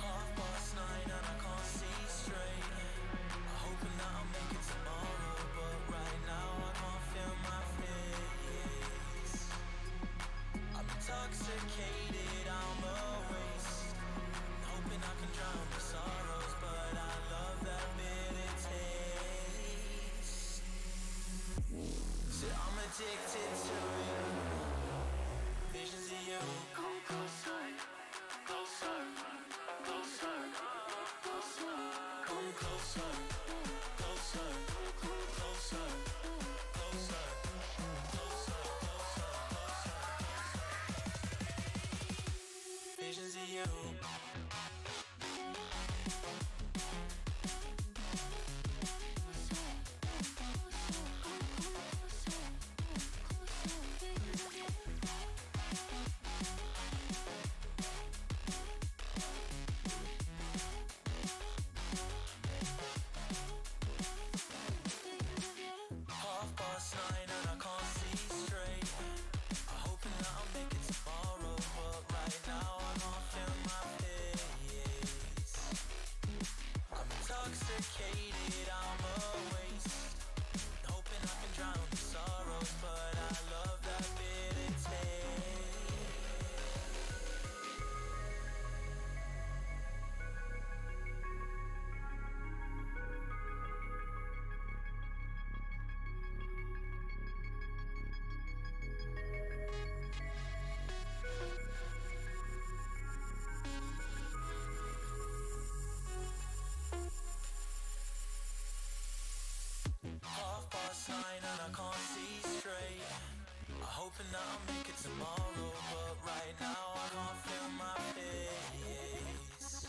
9 and I can't see straight. I'm hoping that I'll make it tomorrow, but right now I can't feel my face. I'm intoxicated, I'm a waste, hoping I can drown the sorrows, but I love that bitter taste. So I'm addicted to you. Visions of you. Come closer, closer, closer, closer. Come closer, closer, closer, closer, closer, closer. Visions of you. Intoxicated, I'm a waste, hoping I can drown the sorrows, but I love that bitter and I can't see straight. I'm hoping that I'll make it tomorrow, but right now I can't feel my face.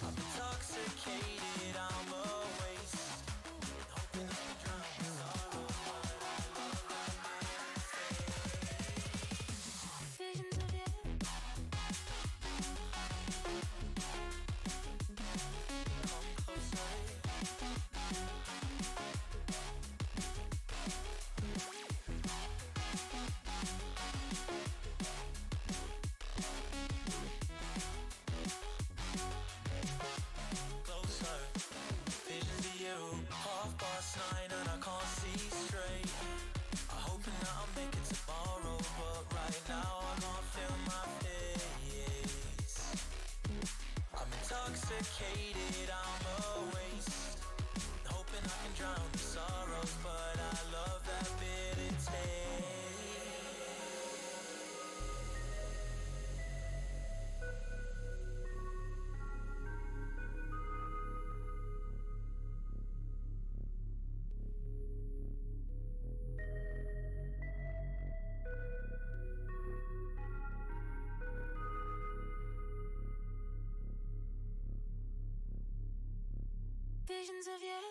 I'm intoxicated, I'm a waste, hoping I can drown the sorrow, but I love that bitter taste. Visions of you. Come closer. Half past 9 and I can't see straight. I'm hoping that I'll make it tomorrow, but right now I can't feel my face. I'm intoxicated, I'm a waste, hoping I can drown the sorrows, but I love that bitter taste. Visions of you.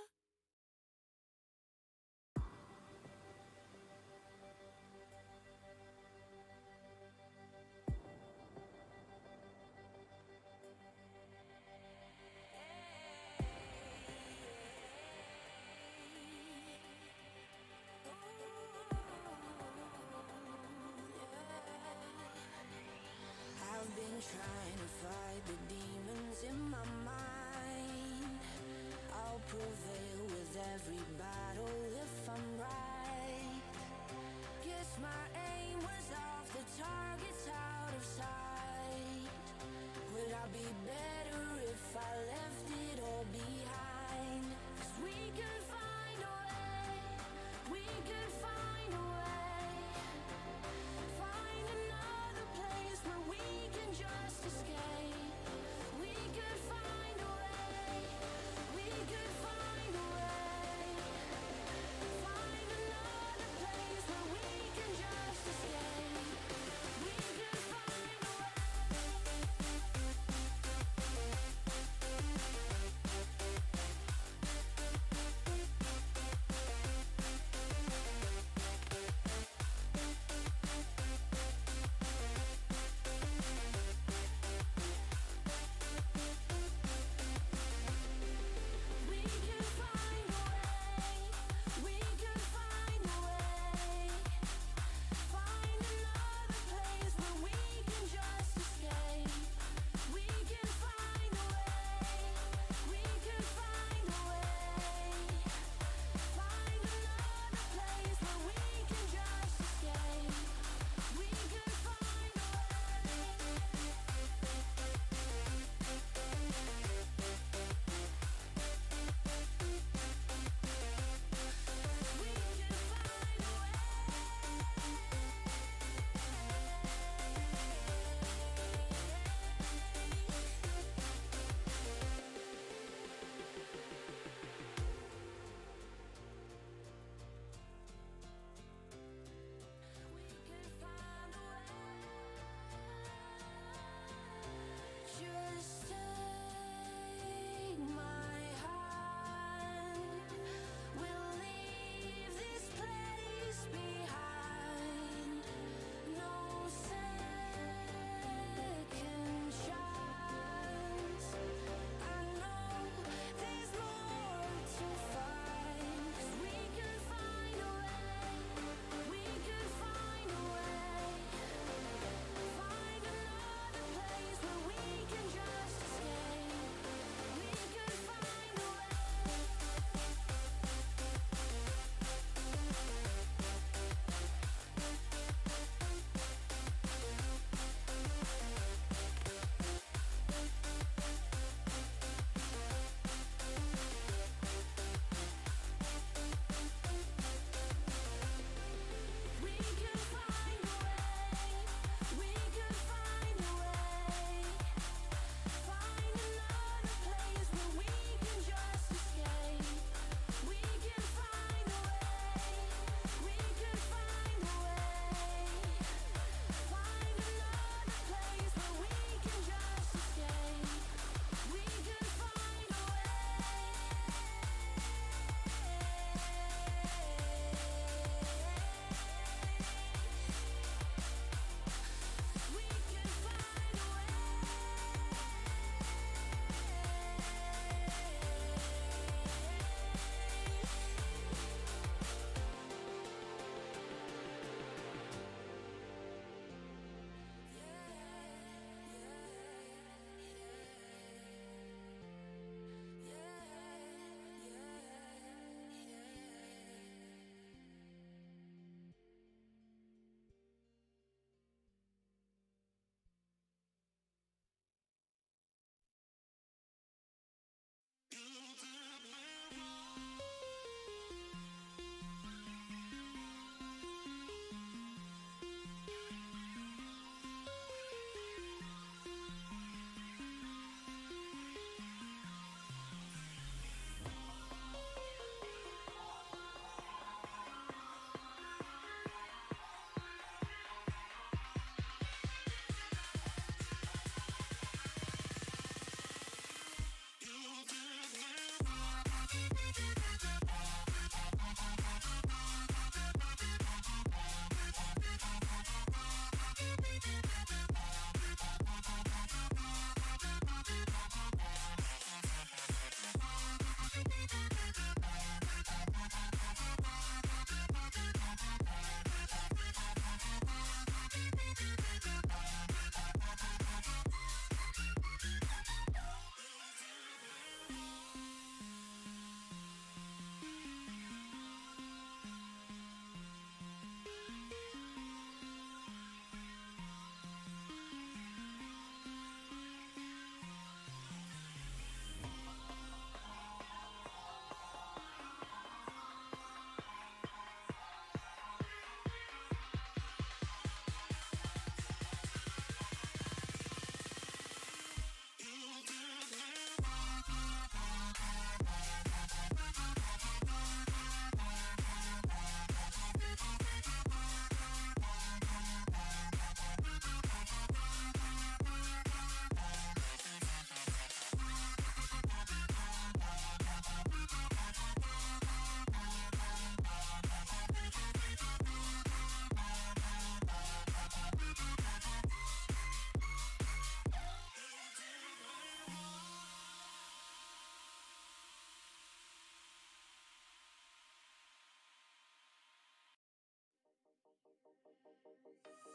I've been trying to fight the demons in my mind. I'll prevail with every battle if I'm right. Guess my aim was off, the target's out of sight. Would I be better if I left it all behind? 'Cause we can find a way, we can find a way. Find another place where we can just escape. We could find a way, we could find a way. Find another place where we can just escape. We could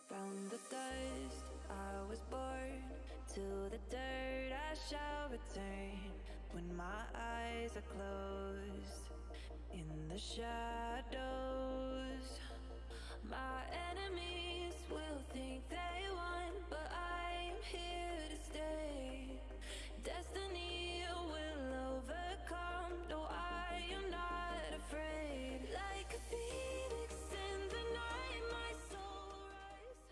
From the dust I was born, to the dirt I shall return. When my eyes are closed, in the shadows, my enemies will think they won, but I'm here to stay. Destiny will overcome, no, I am not afraid. Like a phoenix in the night, my soul rise.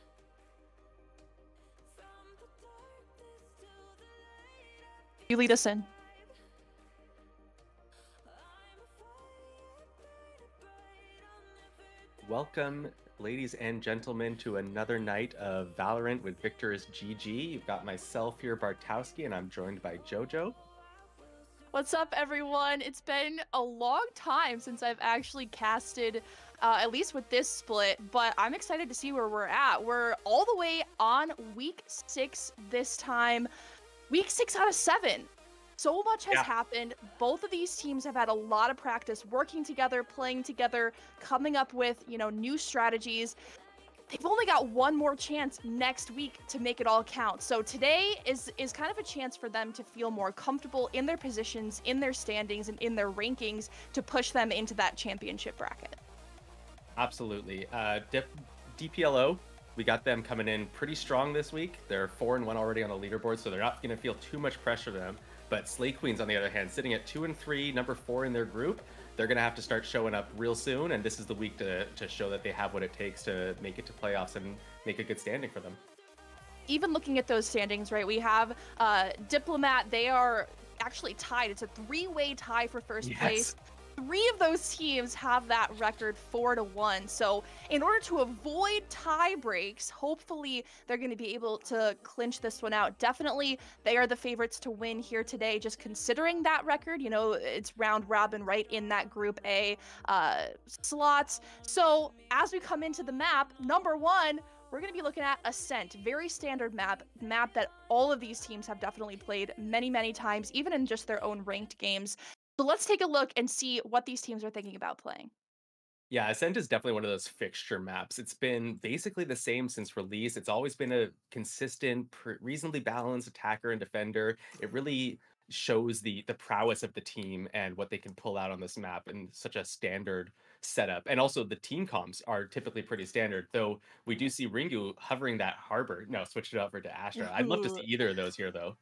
From the darkness to the light, You lead us in. I'm a fire burning bright, I'll never Welcome, ladies and gentlemen, to another night of Valorant with Victor's GG. You've got myself here, Bartowski, and I'm joined by Jojo. What's up, everyone? It's been a long time since I've actually casted, at least with this split, but I'm excited to see where we're at. We're all the way on week 6 this time. Week 6 out of 7. So much has happened. Both of these teams have had a lot of practice working together, playing together, coming up with, new strategies. They've only got one more chance next week to make it all count. So today is kind of a chance for them to feel more comfortable in their positions, in their standings, and in their rankings to push them into that championship bracket. Absolutely. DPLO, we got them coming in pretty strong this week. They're 4-1 already on the leaderboard, so they're not going to feel too much pressure to them. But Slay Queens, on the other hand, sitting at 2-3, number 4 in their group, they're going to have to start showing up real soon, and this is the week to show that they have what it takes to make it to playoffs and make a good standing for them. Even looking at those standings, right, we have Diplomat. They are actually tied. It's a 3-way tie for first place. 3 of those teams have that record 4-1. So in order to avoid tie breaks, hopefully they're going to be able to clinch this one out. Definitely they are the favorites to win here today, just considering that record. It's round robin right in that group A slots. So as we come into the map, number 1, we're going to be looking at Ascent. Very standard map that all of these teams have definitely played many, many times, even in just their own ranked games. So let's take a look and see what these teams are thinking about playing. Yeah, Ascent is definitely one of those fixture maps. It's been basically the same since release. It's always been a consistent, reasonably balanced attacker and defender. It really shows the prowess of the team and what they can pull out on this map in such a standard setup. And also the team comps are typically pretty standard, though we do see Ringu hovering that harbor. No, switched it over to Astra. I'd love to see either of those here, though.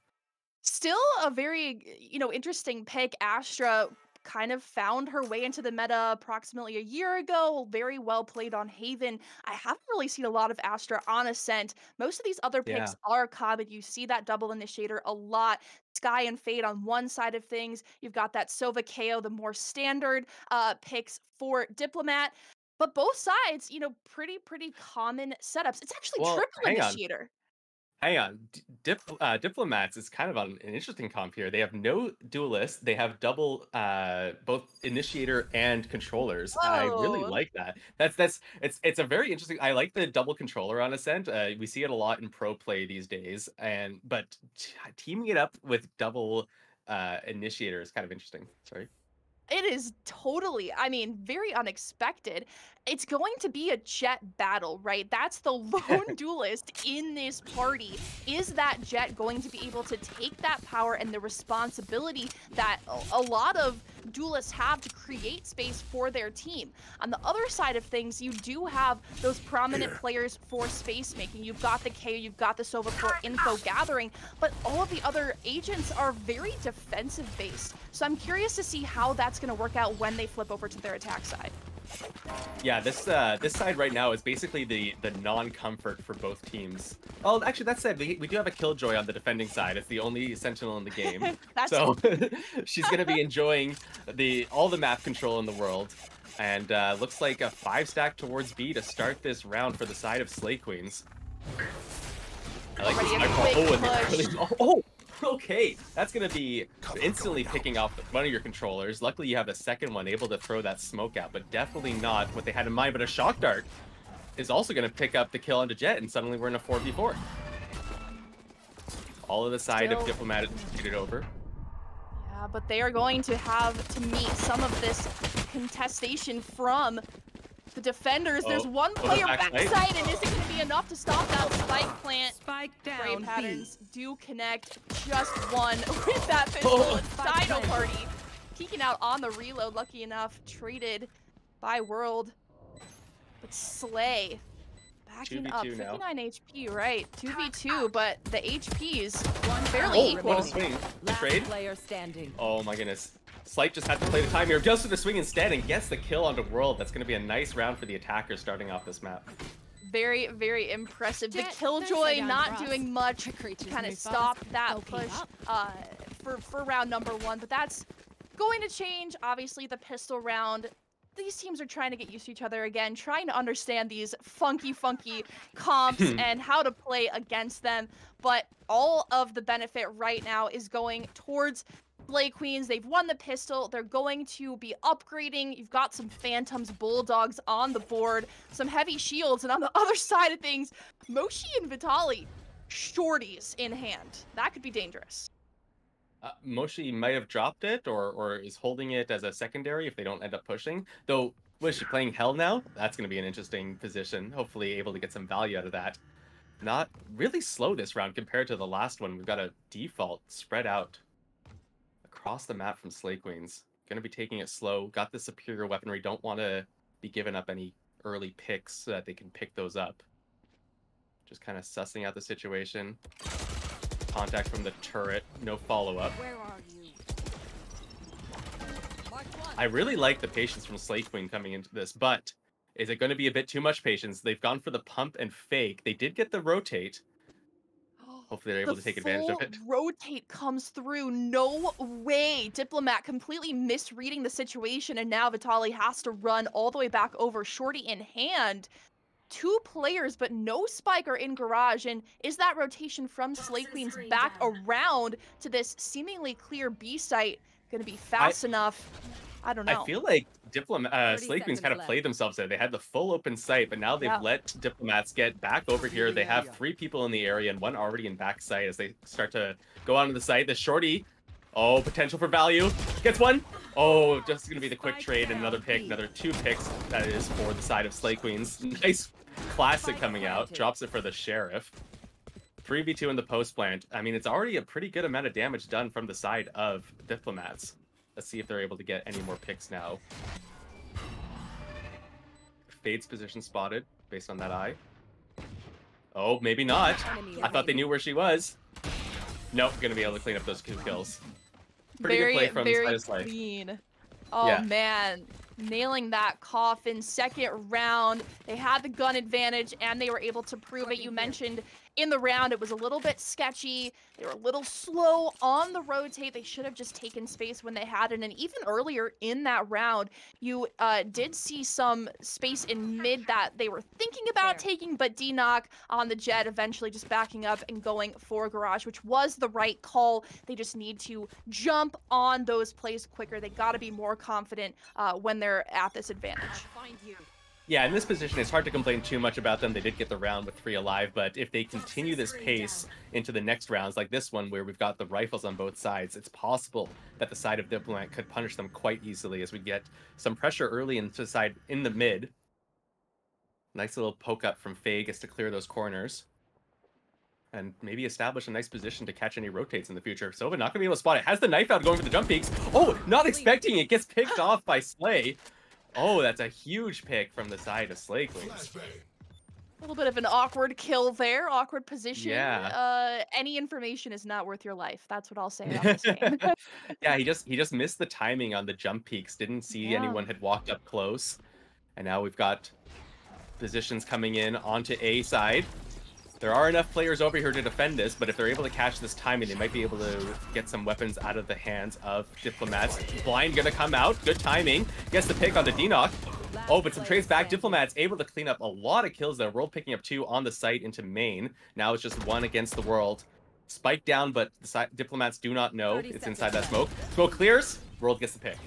Still a very, interesting pick. Astra kind of found her way into the meta approximately a year ago. Very well played on Haven. I haven't really seen a lot of Astra on Ascent. Most of these other picks are common. You see that double initiator a lot. Sky and Fade on one side of things. You've got that Sova KO, the more standard picks for Diplomat. But both sides, pretty common setups. It's actually triple initiator. Hang on, Diplomats is kind of on an interesting comp here. They have no duelists. They have double, both initiator and controllers. Whoa. I really like that. It's a very interesting. I like the double controller on Ascent. We see it a lot in pro play these days, but teaming it up with double initiator is kind of interesting. Sorry. It is totally, very unexpected. It's going to be a Jett battle, right? That's the lone duelist in this party. Is that Jett going to be able to take that power and the responsibility that a lot of duelists have to create space for their team? On the other side of things, you do have those prominent players for space making. You've got the KO, you've got the Sova for info gathering, but all of the other agents are very defensive based. So I'm curious to see how that's going to work out when they flip over to their attack side. Yeah, this side right now is basically the non-comfort for both teams. Oh, actually, that said, we do have a Killjoy on the defending side. It's the only Sentinel in the game. So she's going to be enjoying all the map control in the world. And looks like a 5-stack towards B to start this round for the side of Slay Queens. I like this. Okay, that's going to be instantly picking off one of your controllers. Luckily, you have a second one able to throw that smoke out, but definitely not what they had in mind. But a shock dart is also going to pick up the kill onto Jett, and suddenly we're in a 4v4. All of the side of Diplomat is cheated over. Yeah, but they are going to have to meet some of this contestation from The defenders, there's Oh, one player backside. backside, and is it going to be enough to stop that spike plant? Spike Spray down. patterns do connect, just one with that pistol. And Dino Party peeking out on the reload, lucky enough, traded by World. But Slay backing up, 59 HP, right? 2v2, but the HP's fairly equal. What a swing. The Last trade. player standing. Oh my goodness. Slight just had to play the time here. Goes to the swing instead and gets the kill onto World. That's going to be a nice round for the attackers starting off this map. Very, very impressive. The Killjoy not doing much to kind of stop that push for round number 1, but that's going to change. Obviously, the pistol round. These teams are trying to get used to each other again, trying to understand these funky comps and how to play against them. But all of the benefit right now is going towards Slay Queens. They've won the pistol. They're going to be upgrading. You've got some Phantoms, Bulldogs on the board, some heavy shields, and on the other side of things, Moshi and Vitali, shorties in hand. That could be dangerous. Moshi might have dropped it or is holding it as a secondary if they don't end up pushing. Though, was she playing Hell now? That's going to be an interesting position. Hopefully able to get some value out of that. Not really slow this round compared to the last one. We've got a default spread out across the map from Slay Queens. Going to be taking it slow. Got the superior weaponry. Don't want to be giving up any early picks so that they can pick those up. Just kind of sussing out the situation. Contact from the turret. No follow-up. Where are you? I really like the patience from Slay Queen coming into this, but is it going to be a bit too much patience? They've gone for the pump and fake. They did get the rotate. Hopefully they're able to take advantage of it. Rotate comes through. No way. Diplomat completely misreading the situation, and now Vitali has to run all the way back over. Shorty in hand. 2 players, but no Spiker in garage. And is that rotation from Slay Queens back around to this seemingly clear B site going to be fast enough? I don't know. I feel like Slay Queens kind of played themselves there. They had the full open site, but now they've let Diplomats get back over here. They have 3 people in the area and 1 already in back site as they start to go onto the site. The shorty, oh, potential for value. Gets 1. Oh, just going to be the quick trade and another pick, another 2 picks. That is for the side of Slay Queens. Nice classic coming out. Drops it for the Sheriff. 3v2 in the post plant. I mean, it's already a pretty good amount of damage done from the side of Diplomats. Let's see if they're able to get any more picks now. Fade's position spotted based on that eye. Oh, maybe not. I thought they knew where she was. Nope, gonna be able to clean up those 2 kills. Pretty good play from very Slay. clean. Oh Yeah. man, nailing that coffin. Second round, they had the gun advantage and they were able to prove it. You mentioned in the round it was a little bit sketchy. They were a little slow on the rotate. They should have just taken space when they had it. And even earlier in that round, you did see some space in mid that they were thinking about taking, but D-Knock on the jet eventually just backing up and going for garage, which was the right call. They just need to jump on those plays quicker. They got to be more confident when they're at this advantage. Yeah, in this position, it's hard to complain too much about them. They did get the round with 3 alive, but if they continue this pace into the next rounds, like this one where we've got the rifles on both sides, it's possible that the side of Diplomat could punish them quite easily as we get some pressure early into the side in the mid. Nice little poke up from Faye gets to clear those corners. And maybe establish a nice position to catch any rotates in the future. Sova not going to be able to spot it. Has the knife out going for the jump peaks. Oh, not expecting it. Gets picked off by Slay. Oh, that's a huge pick from the side of Slay Queens. A little bit of an awkward kill there, awkward position. Yeah. Any information is not worth your life. That's what I'll say about this game. Yeah, he just missed the timing on the jump peaks. Didn't see anyone had walked up close. And now we've got positions coming in onto A side. There are enough players over here to defend this, but if they're able to catch this timing, they might be able to get some weapons out of the hands of Diplomats. Blind gonna come out. Good timing. Gets the pick on the D-Knock. Oh, but some trades back. Diplomats able to clean up a lot of kills there. World picking up 2 on the site into main. Now it's just 1 against the World. Spike down, but the Diplomats do not know it's inside that smoke. Smoke clears. World gets the pick.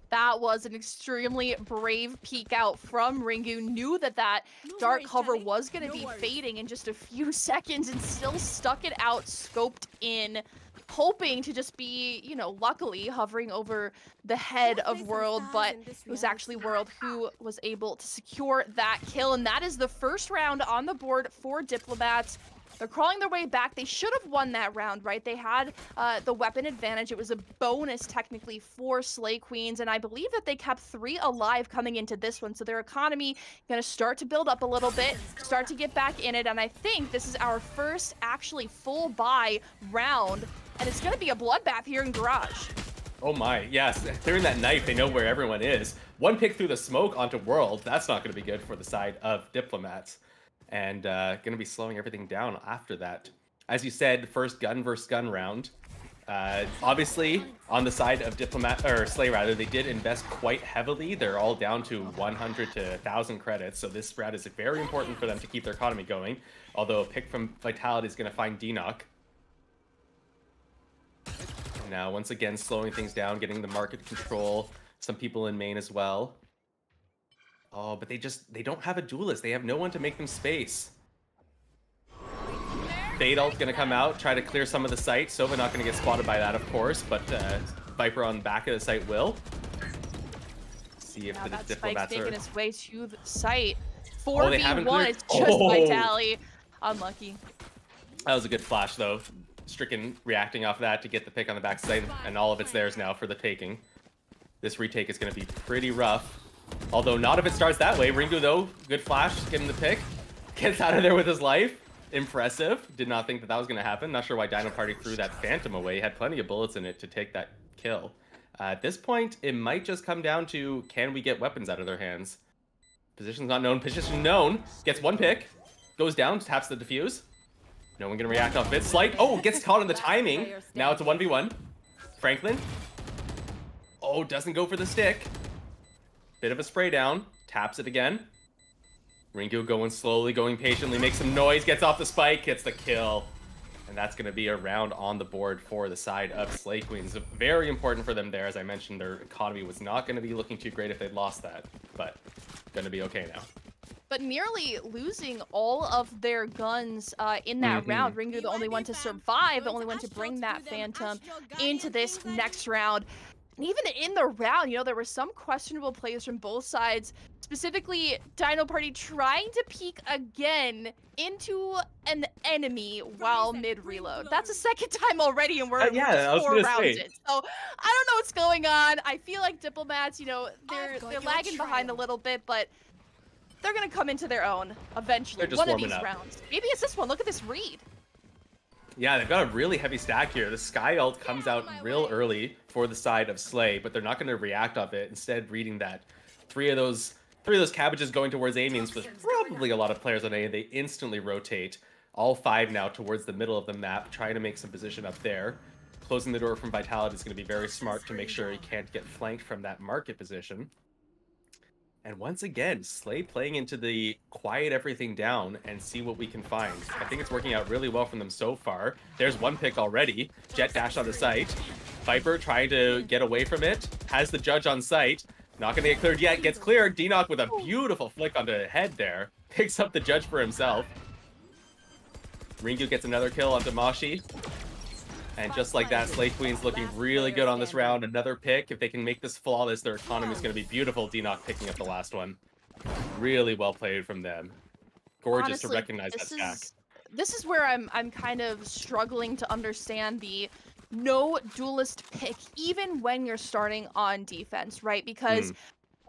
That was an extremely brave peek out from Ringu. Knew that dark cover was going to be fading in just a few seconds and still stuck it out, scoped in. hoping to just be, you know, luckily hovering over the head of World, but it was actually World who was able to secure that kill. And that is the first round on the board for Diplomats. They're crawling their way back. They should have won that round, right? They had the weapon advantage. It was a bonus, technically, for Slay Queens, and I believe that they kept 3 alive coming into this one, so their economy going to start to build up a little bit, start to get back in it, and I think this is our first actually full buy round, and it's going to be a bloodbath here in Garage. Oh my, yes. Clearing that knife, they know where everyone is. One pick through the smoke onto World. That's not going to be good for the side of Diplomats. And going to be slowing everything down after that. As you said, first gun versus gun round. Obviously, on the side of Diplomat, or Slay rather, they did invest quite heavily. They're all down to 100 to 1,000 credits, so this round is very important for them to keep their economy going. Although a pick from Vitality is going to find Dinoc. Now, once again, slowing things down, getting the market control. Some people in main as well. Oh, but they don't have a duelist. They have no one to make them space. Fade ult gonna come out, try to clear some of the site. Sova not gonna get spotted by that, of course, but Viper on the back of the site will. See if the Diplomats are... making its way to the site. Oh, they haven't 4v1, it's just Vitality. Unlucky. That was a good flash, though. Stricken reacting off that to get the pick on the back side, and all of it's theirs now for the taking. This retake is gonna be pretty rough. Although not if it starts that way. Ringo, though, good flash, getting the pick. Gets out of there with his life. Impressive. Did not think that was going to happen. Not sure why Dino Party threw that Phantom away. He had plenty of bullets in it to take that kill. At this point, it might just come down to, can we get weapons out of their hands? Position's not known. Position known. Gets one pick. Goes down, taps the defuse. No one going to react off it. Slight. Oh, gets caught in the timing. Now it's a 1v1. Franklin. Oh, doesn't go for the stick. Bit of a spray down, taps it again. Ringo going slowly, going patiently, makes some noise, gets off the spike, gets the kill. And that's going to be a round on the board for the side of Slay Queens. Very important for them there. As I mentioned, their economy was not going to be looking too great if they'd lost that, but going to be okay now. But nearly losing all of their guns in that round. Ringo the only one to survive, the only one to bring that Phantom into this next round. And even in the round, you know, there were some questionable plays from both sides. Specifically, Dino Party trying to peek again into an enemy while mid-reload. That's the second time already, and we're just 4 rounds in. So, I don't know what's going on. I feel like Diplomats, you know, they're lagging behind a little bit, but they're going to come into their own eventually. One of these rounds. Maybe it's this one. Look at this read. Yeah, they've got a really heavy stack here. The Sky ult comes out real early for the side of Slay, but they're not going to react off it. Instead, reading that three of those cabbages going towards A means there's probably a lot of players on A. They instantly rotate. All 5 now towards the middle of the map, trying to make some position up there. Closing the door from Vitality is going to be very smart to make sure he can't get flanked from that market position. And once again, Slay playing into the quiet everything down and see what we can find. I think it's working out really well for them so far. There's one pick already. Jet dash on the site. Viper trying to get away from it. Has the Judge on site. Not going to get cleared yet. Gets cleared. Dinoc with a beautiful flick onto the head there. Picks up the Judge for himself. Ringu gets another kill onto Mashi. And just like that, Slay Queen's looking really good on this round. Another pick. If they can make this flawless, their economy is going to be beautiful. Dinoc picking up the last one. Really well played from them. Gorgeous. Honestly, to recognize that stack. This is where I'm kind of struggling to understand the no duelist pick, even when you're starting on defense, right? Because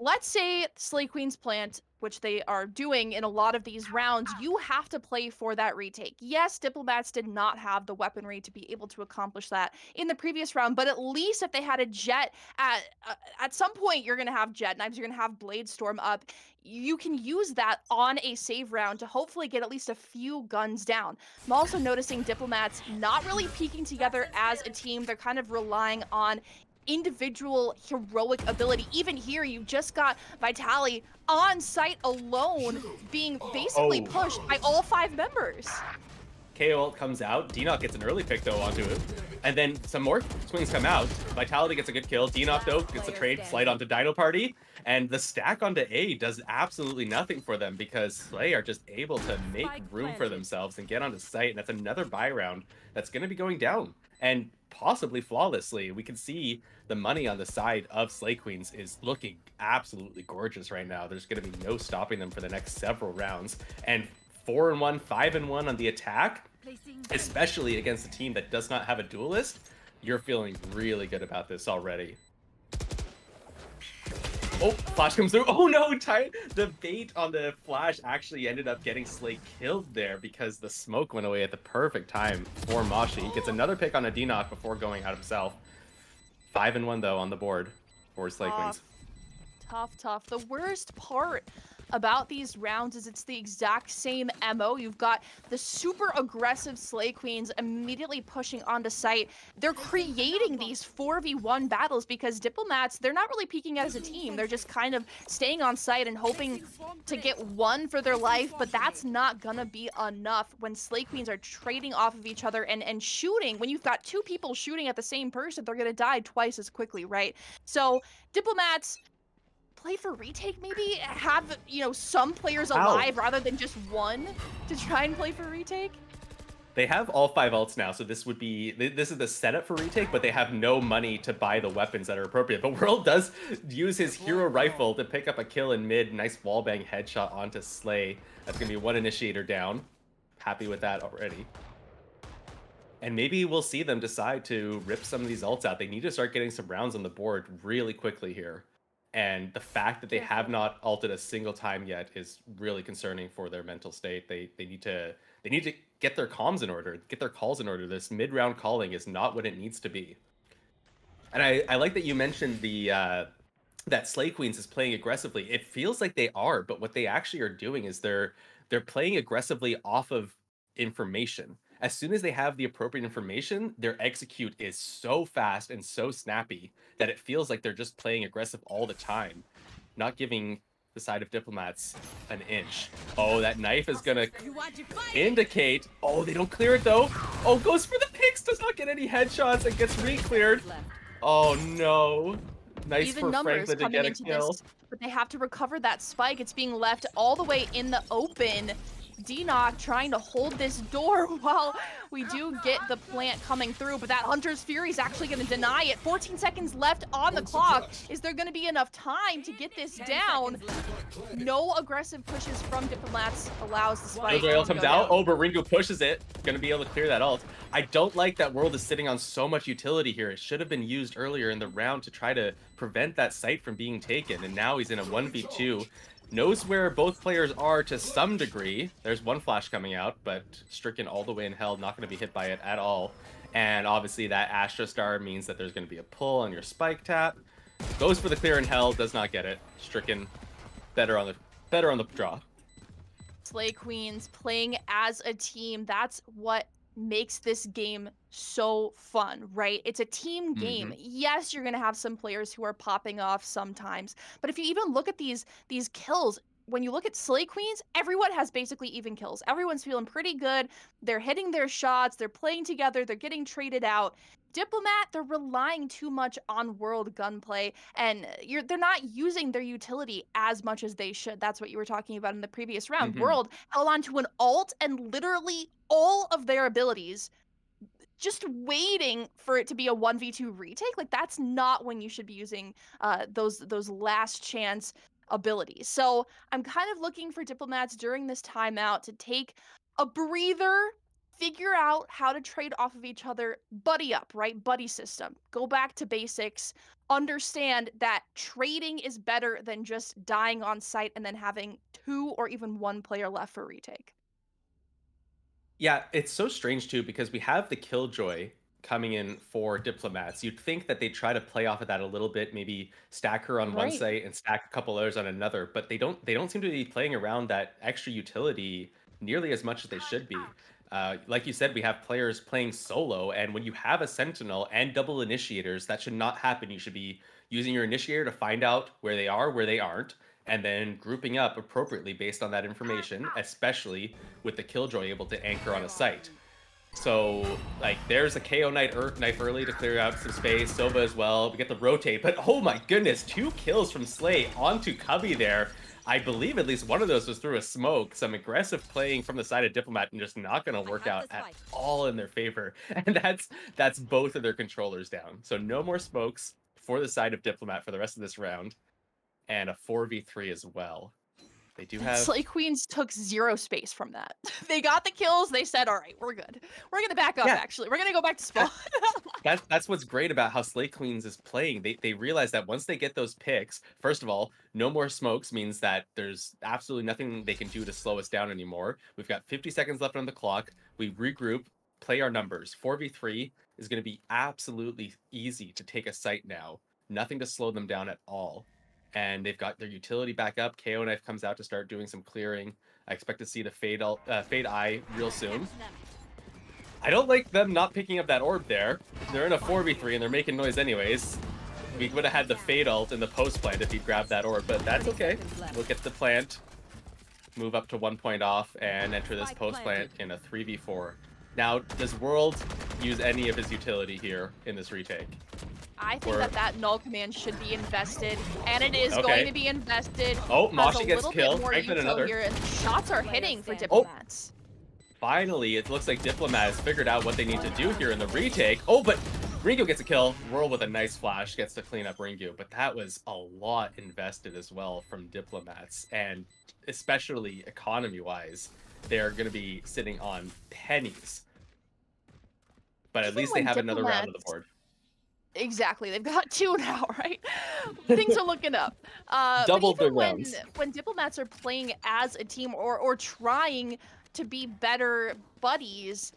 let's say Slay Queen's plant, which they are doing in a lot of these rounds, you have to play for that retake. Yes, Diplomats did not have the weaponry to be able to accomplish that in the previous round, but at least if they had a Jet, at some point you're going to have Jet Knives, you're going to have Blade Storm up. You can use that on a save round to hopefully get at least a few guns down. I'm also noticing Diplomats not really peeking together as a team. They're kind of relying on individual heroic ability. Even here, you just got Vitality on site alone being basically pushed by all 5 members. KO ult comes out. Dinoc gets an early pick though onto it. And then some more swings come out. Vitality gets a good kill. Dinoc though gets a trade slide onto Dino Party. And the stack onto A does absolutely nothing for them because Slay are just able to make room for themselves and get onto site. And that's another buy round that's going to be going down. And possibly flawlessly. We can see the money on the side of Slay Queens is looking absolutely gorgeous right now. There's going to be no stopping them for the next several rounds. And 4-1, 5-1 on the attack, especially against a team that does not have a duelist, you're feeling really good about this already. Oh, flash comes through. Oh no, the bait on the flash actually ended up getting Slay killed there because the smoke went away at the perfect time for Mashi. He gets another pick on a D-Knock before going out himself. 5-1 though on the board for Slay Queens. Tough. The worst part about these rounds is it's the exact same MO. You've got the super aggressive Slay Queens immediately pushing onto site. They're creating these 4v1 battles because Diplomats, they're not really peeking as a team. They're just kind of staying on site and hoping to get one for their life, but that's not gonna be enough when Slay Queens are trading off of each other and shooting. When you've got two people shooting at the same person, they're gonna die twice as quickly, right? So Diplomats, play for retake, maybe have, you know, some players alive rather than just one to try and play for retake. They have all 5 ults now, so this is the setup for retake, but they have no money to buy the weapons that are appropriate. But World does use his hero rifle to pick up a kill in mid. Nice wallbang headshot onto Slay. That's gonna be 1 initiator down. Happy with that already. And maybe we'll see them decide to rip some of these ults out. They need to start getting some rounds on the board really quickly here. And the fact that they have not ulted a single time yet is really concerning for their mental state. They need to get their comms in order, get their calls in order. This mid-round calling is not what it needs to be. And I like that you mentioned the that Slay Queens is playing aggressively. It feels like they are, but what they actually are doing is they're playing aggressively off of information. As soon as they have the appropriate information, their execute is so fast and so snappy that it feels like they're just playing aggressive all the time, not giving the side of Diplomats an inch. Oh, that knife is gonna indicate. Oh, they don't clear it though. Oh, goes for the picks, does not get any headshots and gets re-cleared. Oh no. Nice Even for numbers Franklin to coming get a into kill. this, but they have to recover that spike. It's being left all the way in the open. D-Knock trying to hold this door while we do get the plant coming through, but that Hunter's Fury is actually going to deny it. 14 seconds left on the clock. Is there going to be enough time to get this down? No aggressive pushes from Diplomats allows the spike. Killjoy ult comes out. Oh, but Ringo pushes it. Gonna be able to clear that ult. I don't like that World is sitting on so much utility here. It should have been used earlier in the round to try to prevent that site from being taken, and now he's in a 1v2. Knows where both players are to some degree. There's one flash coming out, but Stricken all the way in hell, not going to be hit by it at all. And obviously that Astra Star means that there's going to be a pull on your spike tap. Goes for the clear in hell, does not get it. Stricken better on the draw. Slay Queens playing as a team. That's what makes this game so fun, right? It's a team game. Yes, you're gonna have some players who are popping off sometimes, but if you even look at these kills, when you look at Slay Queens, everyone has basically even kills. Everyone's feeling pretty good. They're hitting their shots. They're playing together. They're getting traded out. Diplomat, they're relying too much on World gunplay, and they're not using their utility as much as they should. That's what you were talking about in the previous round. World held on to an ult and literally all of their abilities, just waiting for it to be a 1v2 retake. Like, that's not when you should be using those last chance abilities. So I'm kind of looking for Diplomats during this timeout to take a breather, figure out how to trade off of each other, buddy up, right? Buddy system. Go back to basics. Understand that trading is better than just dying on site and then having 2 or even 1 player left for retake. Yeah, it's so strange too because we have the Killjoy coming in for Diplomats. You'd think that they try to play off of that a little bit, maybe stack her on one site and stack a couple others on another, but they don't seem to be playing around that extra utility nearly as much as they should be. Like you said, we have players playing solo, and when you have a Sentinel and double initiators, that should not happen. You should be using your initiator to find out where they are, where they aren't, and then grouping up appropriately based on that information, especially with the Killjoy able to anchor on a site. So, like, there's a KO knife early to clear out some space. Sova as well. We get the rotate, but oh my goodness, 2 kills from Slay onto Cubby there. I believe at least one of those was through a smoke. Some aggressive playing from the side of Diplomat and just not going to work out at all in their favor. And that's both of their controllers down. So no more smokes for the side of Diplomat for the rest of this round. And a 4v3 as well. They do have... Slay Queens took 0 space from that. They got the kills. They said, all right, we're good. We're going to back up, actually. We're going to go back to spawn. That's what's great about how Slay Queens is playing. They realize that once they get those picks, first of all, no more smokes means that there's absolutely nothing they can do to slow us down anymore. We've got 50 seconds left on the clock. We regroup, play our numbers. 4v3 is going to be absolutely easy to take a site now. Nothing to slow them down at all. And they've got their utility back up. KO knife comes out to start doing some clearing. I expect to see the Fade Eye real soon. I don't like them not picking up that orb there. They're in a 4v3 and they're making noise anyways. We would have had the Fade ult in the post plant if he grabbed that orb, but that's okay. We'll get the plant, move up to 1 point off, and enter this post plant in a 3v4. Now, does World use any of his utility here in this retake? I think that null command should be invested, and it is going to be invested. Oh, Mashi gets killed. Here, and shots are hitting for Diplomats. Finally, it looks like Diplomat has figured out what they need to do here in the retake. Oh, but Ringu gets a kill. World with a nice flash gets to clean up Ringu, but that was a lot invested as well from Diplomats, and especially economy-wise, they're going to be sitting on pennies. But at least they have another round on the board. Exactly, they've got 2 now, right? Things are looking up. Double the rounds. When Diplomats are playing as a team or trying to be better buddies,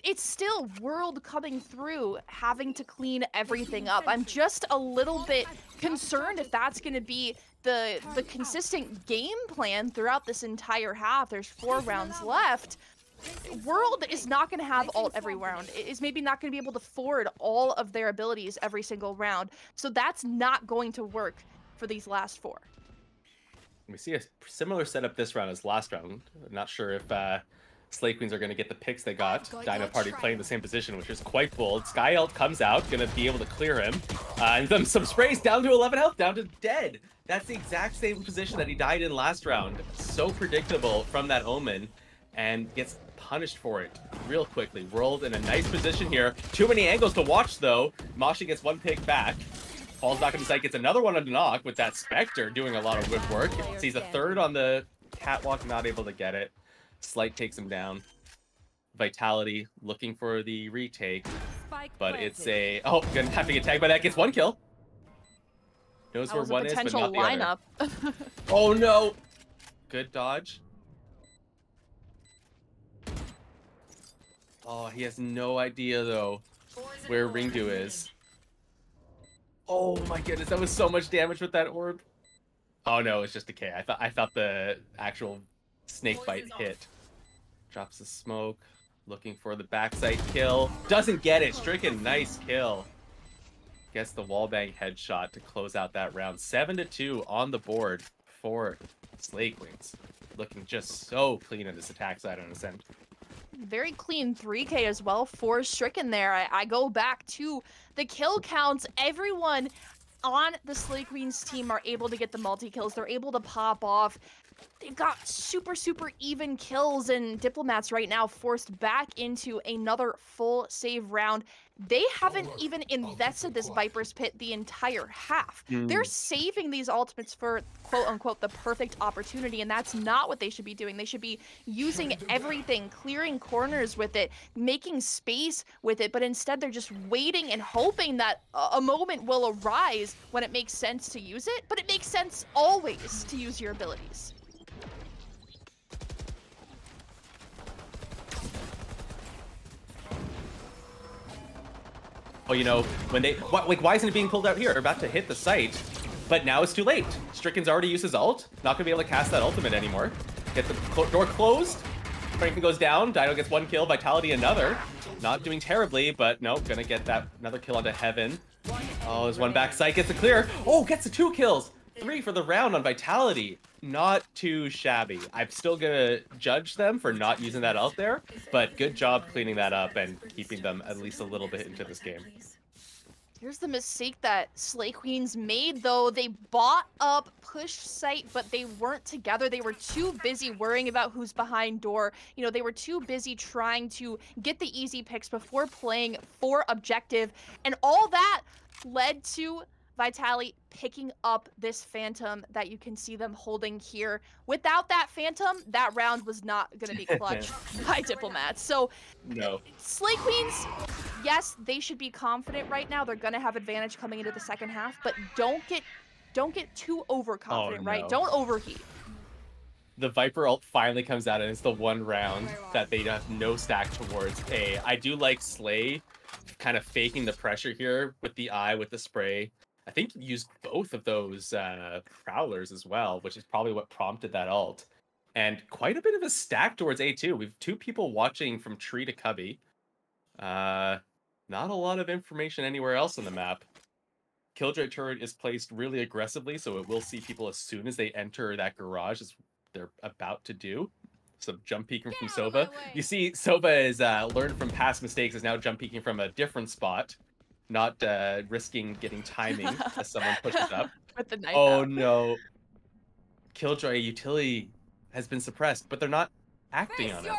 it's still World coming through, having to clean everything up. I'm just a little bit concerned if that's going to be the consistent game plan throughout this entire half. There's 4 rounds left. World is not going to have ult every round. It is maybe not going to be able to forward all of their abilities every single round. So that's not going to work for these last 4. We see a similar setup this round as last round. I'm not sure if Slay Queens are going to get the picks they got. Dino Party playing the same position, which is quite bold. Sky ult comes out, going to be able to clear him. And then some sprays down to 11 health, down to dead. That's the exact same position that he died in last round. So predictable from that Omen, and gets punished for it real quickly. World in a nice position here. Too many angles to watch, though. Mashi gets 1 pick back. Falls back into sight, gets another one on the knock with that Spectre doing a lot of good work. Sees a 3rd on the catwalk, not able to get it. Slight takes him down. Vitality looking for the retake, but it's a... Oh, gonna have to get tagged by that. Gets 1 kill. Knows where 1 is, but not the lineup. Other. Oh, no! Good dodge. Oh, he has no idea, though, where Ringu is. Oh my goodness, that was so much damage with that orb. Oh no, it's just a K. I thought the actual snake bite hit. Drops the smoke, looking for the backside kill. Doesn't get it. Stricken, nice kill. Gets the wallbang headshot to close out that round. 7-2 on the board for Slay Queens. Looking just so clean on this attack side on Ascent. Very clean 3K as well for Stricken there. I go back to the kill counts. Everyone on the Slay Queens team are able to get the multi-kills. They're able to pop off. They've got super even kills, and Diplomats right now forced back into another full save round. They haven't even invested this Viper's Pit the entire half. They're saving these ultimates for quote-unquote the perfect opportunity, and that's not what they should be doing. They should be using everything, clearing corners with it, making space with it, but instead they're just waiting and hoping that a moment will arise when it makes sense to use it, but it makes sense always to use your abilities. Oh, you know, when they... Like, why isn't it being pulled out here? They're about to hit the site, but now it's too late. Stricken's already used his ult. Not going to be able to cast that ultimate anymore. Get the door closed. Franklin goes down. Dino gets 1 kill. Vitality another. Not doing terribly, but no, going to get that another kill onto Heaven. Oh, there's 1 back site. Gets the clear. Oh, gets the 2 kills. 3 for the round on Vitality. Not too shabby. I'm still gonna judge them for not using that out there, but good job cleaning that up and keeping them at least a little bit into this game. Here's the mistake that Slay Queens made, though. They bought up push site, but they weren't together. They were too busy worrying about who's behind door. You know, they were too busy trying to get the easy picks before playing for objective. And all that led to Vitality picking up this Phantom that you can see them holding here. Without that Phantom, that round was not going to be clutch by Diplomats. So, no. Slay Queens, yes, they should be confident right now. They're going to have advantage coming into the second half, but don't get too overconfident, right? Don't overheat. The Viper ult finally comes out, and it's the one round that they have no stack towards A. I do like Slay kind of faking the pressure here with the eye, with the spray. I think he used both of those Prowlers as well, which is probably what prompted that ult. And quite a bit of a stack towards A2. We've 2 people watching from tree to cubby. Not a lot of information anywhere else on the map. Killjoy turret is placed really aggressively, so it will see people as soon as they enter that garage, as they're about to do. So jump peeking from Sova. You see, Sova is learned from past mistakes, is now jump peeking from a different spot. Not risking getting timing as someone pushes up. With the knife oh out. No. Killjoy utility has been suppressed, but they're not acting on it.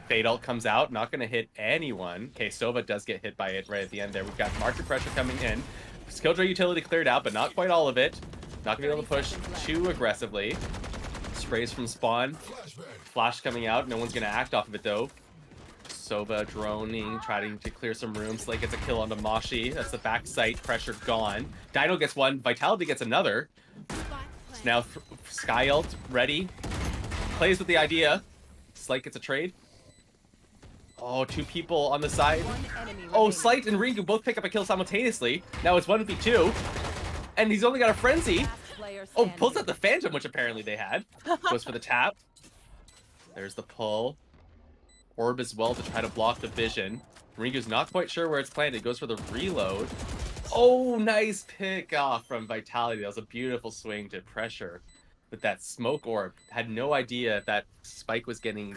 Fade ult comes out, not going to hit anyone. Okay, Sova does get hit by it right at the end there. We've got market pressure coming in. Killjoy utility cleared out, but not quite all of it. Not going to be able to push too aggressively. Sprays from spawn. Flash coming out. No one's going to act off of it, though. Sova droning, trying to clear some room. Slay gets a kill onto Moshi. That's the back sight. Pressure gone. Dino gets one. Vitality gets another. So now Sky ult ready. Plays with the idea. Slight gets a trade. Oh, 2 people on the side. Oh, Slight and Ringu both pick up a kill simultaneously. Now it's 1v2. And he's only got a frenzy. Oh, pulls out the Phantom, which apparently they had. Goes for the tap. There's the pull. Orb as well to try to block the vision. Ringu's not quite sure where it's planted. Goes for the reload. Oh, nice pick off from Vitality. That was a beautiful swing to pressure with that smoke orb. Had no idea if that spike was getting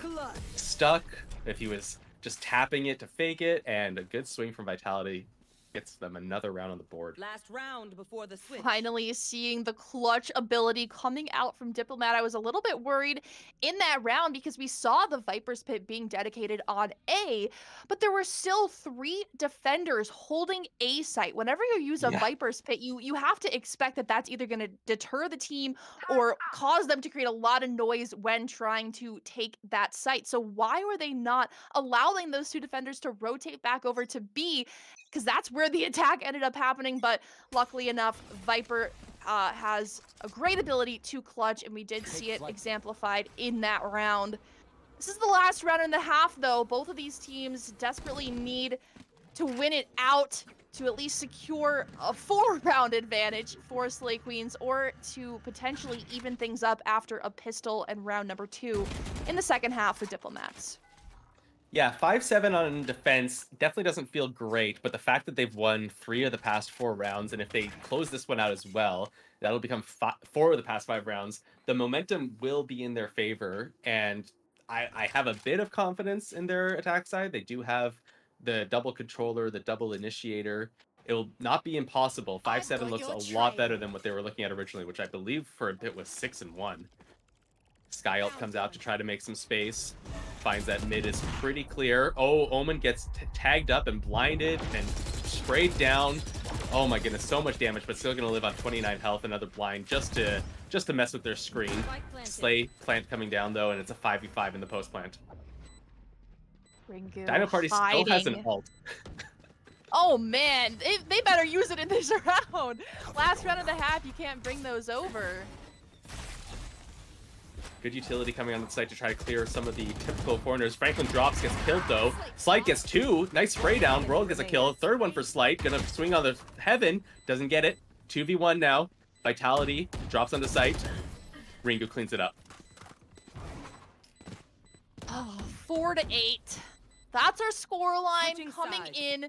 stuck, if he was just tapping it to fake it, and a good swing from Vitality gets them another round on the board. Last round before the switch. Finally seeing the clutch ability coming out from Diplomat. I was a little bit worried in that round because we saw the Viper's Pit being dedicated on A, but there were still 3 defenders holding A site. Whenever you use a Viper's Pit, you have to expect that that's either going to deter the team or cause them to create a lot of noise when trying to take that site. So why were they not allowing those 2 defenders to rotate back over to B? Because that's where the attack ended up happening, but luckily enough, Viper has a great ability to clutch, and we did see it exemplified in that round. This is the last round and a half, though. Both of these teams desperately need to win it out to at least secure a 4-round advantage for Slay Queens, or to potentially even things up after a pistol and round number 2 in the second half for Diplomats. Yeah, 5-7 on defense definitely doesn't feel great, but the fact that they've won 3 of the past 4 rounds, and if they close this one out as well, that'll become 4 of the past 5 rounds. The momentum will be in their favor, and I have a bit of confidence in their attack side. They do have the double controller, the double initiator. It will not be impossible. 5-7 looks a lot better than what they were looking at originally, which I believe for a bit was 6-1. Sky ult comes out to try to make some space. Finds that mid is pretty clear. Oh, Omen gets tagged up and blinded and sprayed down. Oh my goodness, so much damage, but still gonna live on 29 health. Another blind just to mess with their screen. Slay plant coming down though, and it's a 5v5 in the post plant. Ringu Dino Party still has an ult. Oh man, they better use it in this round. Last round and a half, you can't bring those over. Good utility coming on the site to try to clear some of the typical corners. Franklin drops, gets killed though. Slight gets 2. Nice spray down. World gets a kill. Third one for Slight. Gonna swing on the heaven. Doesn't get it. 2v1 now. Vitality drops on the site. Ringu cleans it up. Oh, 4-8. That's our score line coming in.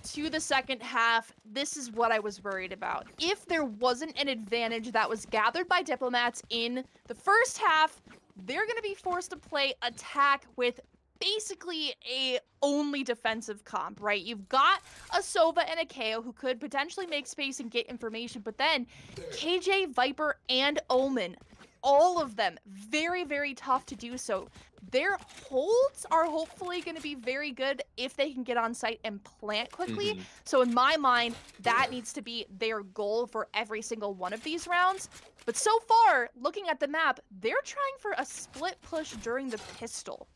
to the second half, this is what I was worried about. If there wasn't an advantage that was gathered by Diplomats in the first half, they're going to be forced to play attack with basically a only defensive comp, right? You've got a Sova and a KO who could potentially make space and get information, but then KJ, Viper, and Omen, all of them, very, very tough to do so. Their holds are hopefully going to be very good if they can get on site and plant quickly. So in my mind, that needs to be their goal for every single one of these rounds. But so far, looking at the map, they're trying for a split push during the pistol.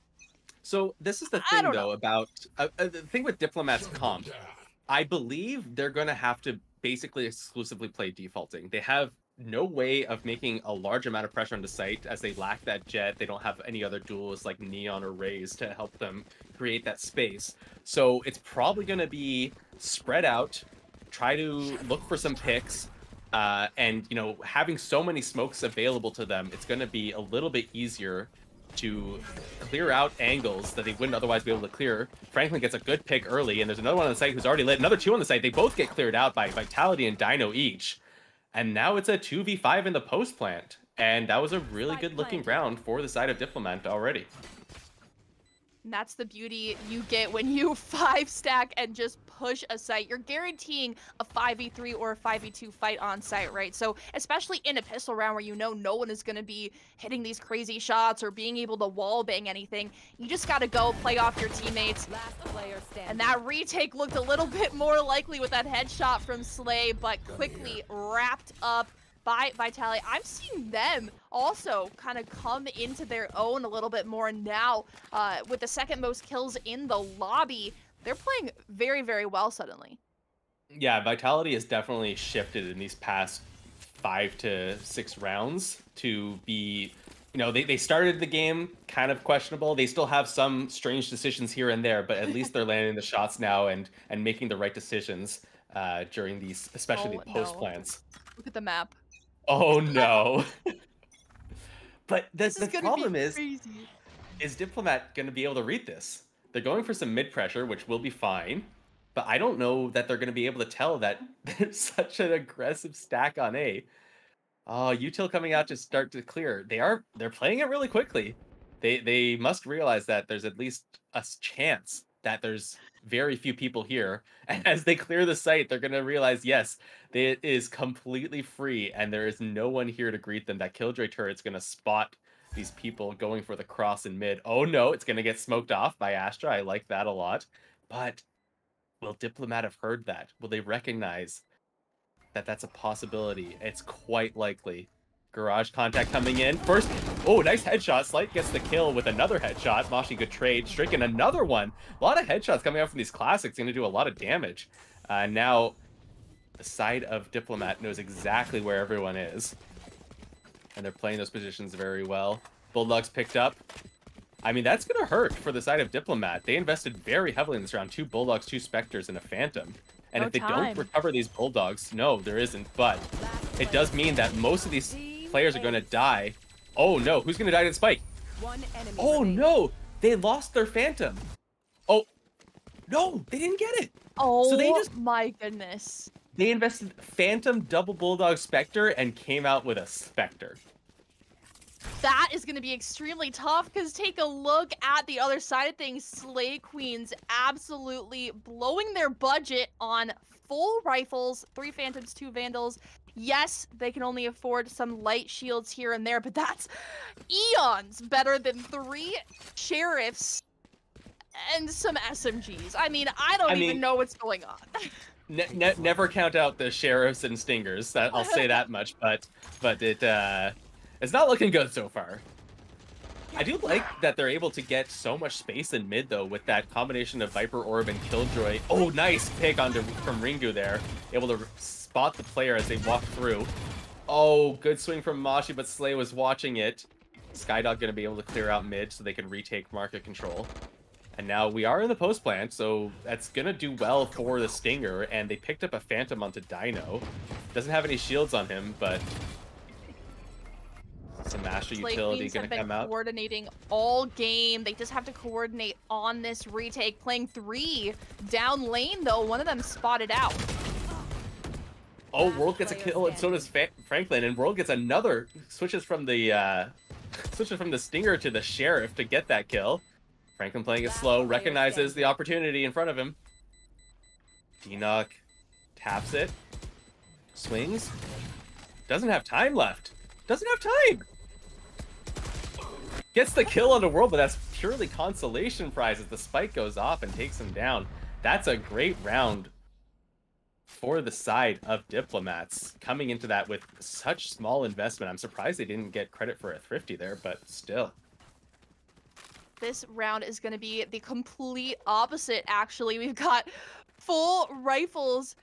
So this is the thing, though, about the thing with Diplomat's comp. I believe they're going to have to basically exclusively play defaulting. They have no way of making a large amount of pressure on the site as they lack that jet. They don't have any other duels like Neon or Raze to help them create that space. So it's probably going to be spread out, try to look for some picks, and, you know, having so many smokes available to them, it's going to be a little bit easier to clear out angles that they wouldn't otherwise be able to clear. Franklin gets a good pick early, and there's another one on the site who's already lit. Another two on the site. They both get cleared out by Vitality and Dino each. And now it's a 2v5 in the post plant. And that was a really good looking round for the side of Diplomat already. And that's the beauty you get when you 5-stack and just push a site. You're guaranteeing a 5v3 or a 5v2 fight on site, right? So especially in a pistol round where you know no one is going to be hitting these crazy shots or being able to wall bang anything, you just got to go play off your teammates. Last player standing. And that retake looked a little bit more likely with that headshot from Slay, but quickly wrapped up by Vitality. I'm seeing them also kind of come into their own a little bit more now with the second most kills in the lobby. They're playing very, very well suddenly. Yeah, Vitality has definitely shifted in these past 5 to 6 rounds to be, you know, they started the game kind of questionable. They still have some strange decisions here and there, but at least they're landing the shots now and making the right decisions during these, especially the post plans. Look at the map. Oh no. But the problem is Diplomat going to be able to read this? They're going for some mid pressure, which will be fine, but I don't know that they're going to be able to tell that there's such an aggressive stack on A. Oh, Util coming out to start to clear. They're playing it really quickly. They must realize that there's at least a chance that there's very few people here. And as they clear the site, they're going to realize, yes, it is completely free and there is no one here to greet them. That Killjoy turret's going to spot these people going for the cross in mid. Oh no, it's going to get smoked off by Astra. I like that a lot. But will Diplomat have heard that? Will they recognize that that's a possibility? It's quite likely. Garage contact coming in. First, oh, nice headshot. Slight gets the kill with another headshot. Moshi, good trade. Stricken, another one. A lot of headshots coming out from these classics. Going to do a lot of damage. Now, the side of Diplomat knows exactly where everyone is. And they're playing those positions very well. Bulldogs picked up. I mean, that's going to hurt for the side of Diplomat. They invested very heavily in this round. 2 Bulldogs, 2 Spectres, and a Phantom. And if they don't recover these Bulldogs, no, there isn't. But it does mean that most of these players are going to die. Oh no, who's going to die to Spike? Oh no, they lost their Phantom. Oh, no, they didn't get it. Oh, so my goodness. They invested Phantom, double Bulldog, Spectre, and came out with a Spectre. That is going to be extremely tough because take a look at the other side of things. Slay Queens absolutely blowing their budget on full rifles, 3 Phantoms, 2 Vandals. Yes, they can only afford some light shields here and there, but that's eons better than 3 Sheriffs and some SMGs. I mean, I don't even know what's going on. Never count out the Sheriffs and Stingers. I'll say that much, but it's not looking good so far. I do like that they're able to get so much space in mid, though, with that combination of Viper Orb and Killjoy. Oh, nice pick from Ringu there. Able to spot the player as they walk through. Oh, good swing from Moshi, but Slay was watching it. Skydog going to be able to clear out mid so they can retake market control. And now we are in the post plant, so that's going to do well for the Stinger. And they picked up a Phantom onto Dino. Doesn't have any shields on him, but There's a master Slate utility Queens gonna have been come out. coordinating all game. They just have to coordinate on this retake. Playing 3 down lane though. One of them spotted out. Oh, World gets a kill, and so does Franklin, and World gets another. Switches from the Stinger to the Sheriff to get that kill. Franklin playing it slow, recognizes the opportunity in front of him. D-Knock taps it, swings, doesn't have time left. Doesn't have time. Gets the kill on the World, but that's purely consolation prize as the spike goes off and takes him down. That's a great round for the side of Diplomats, coming into that with such small investment. I'm surprised they didn't get credit for a thrifty there, but still. This round is going to be the complete opposite, actually. We've got full rifles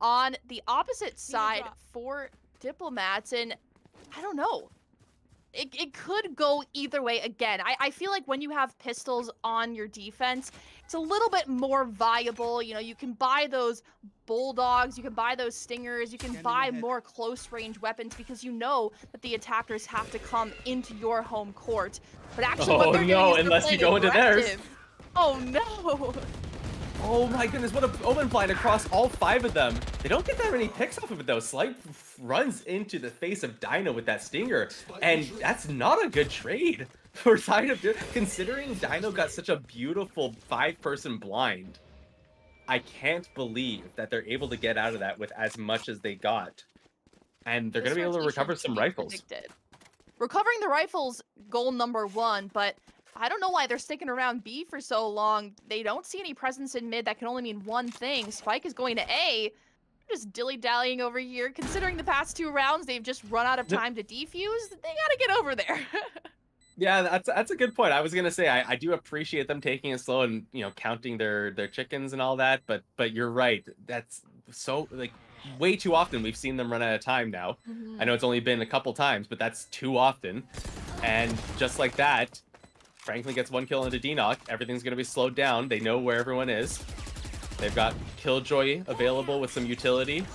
on the opposite side for Diplomats, and I don't know. It could go either way again. I feel like when you have pistols on your defense, it's a little bit more viable. You know, you can buy those bulldogs, you can buy those stingers, you can buy more close range weapons because you know that the attackers have to come into your home court. But actually, what they're doing is unless you go into theirs. Oh no. Oh my goodness, what a open blind across all 5 of them. They don't get that many picks off of it though. Slight runs into the face of Dino with that stinger, and that's not a good trade for side of considering Dino got such a beautiful 5-person blind. I can't believe that they're able to get out of that with as much as they got. And they're going to be able to recover some rifles. Recovering the rifles, goal number 1, but I don't know why they're sticking around B for so long. They don't see any presence in mid. That can only mean one thing. Spike is going to A. Just dilly-dallying over here. Considering the past 2 rounds, they've just run out of time to defuse. They gotta get over there. Yeah, that's a good point. I was gonna say I do appreciate them taking it slow and, you know, counting their chickens and all that, but you're right. That's so, like, way too often we've seen them run out of time now. I know it's only been a couple times, but that's too often. And just like that, Franklin gets 1 kill into D-Knock. Everything's going to be slowed down. They know where everyone is. They've got Killjoy available with some utility.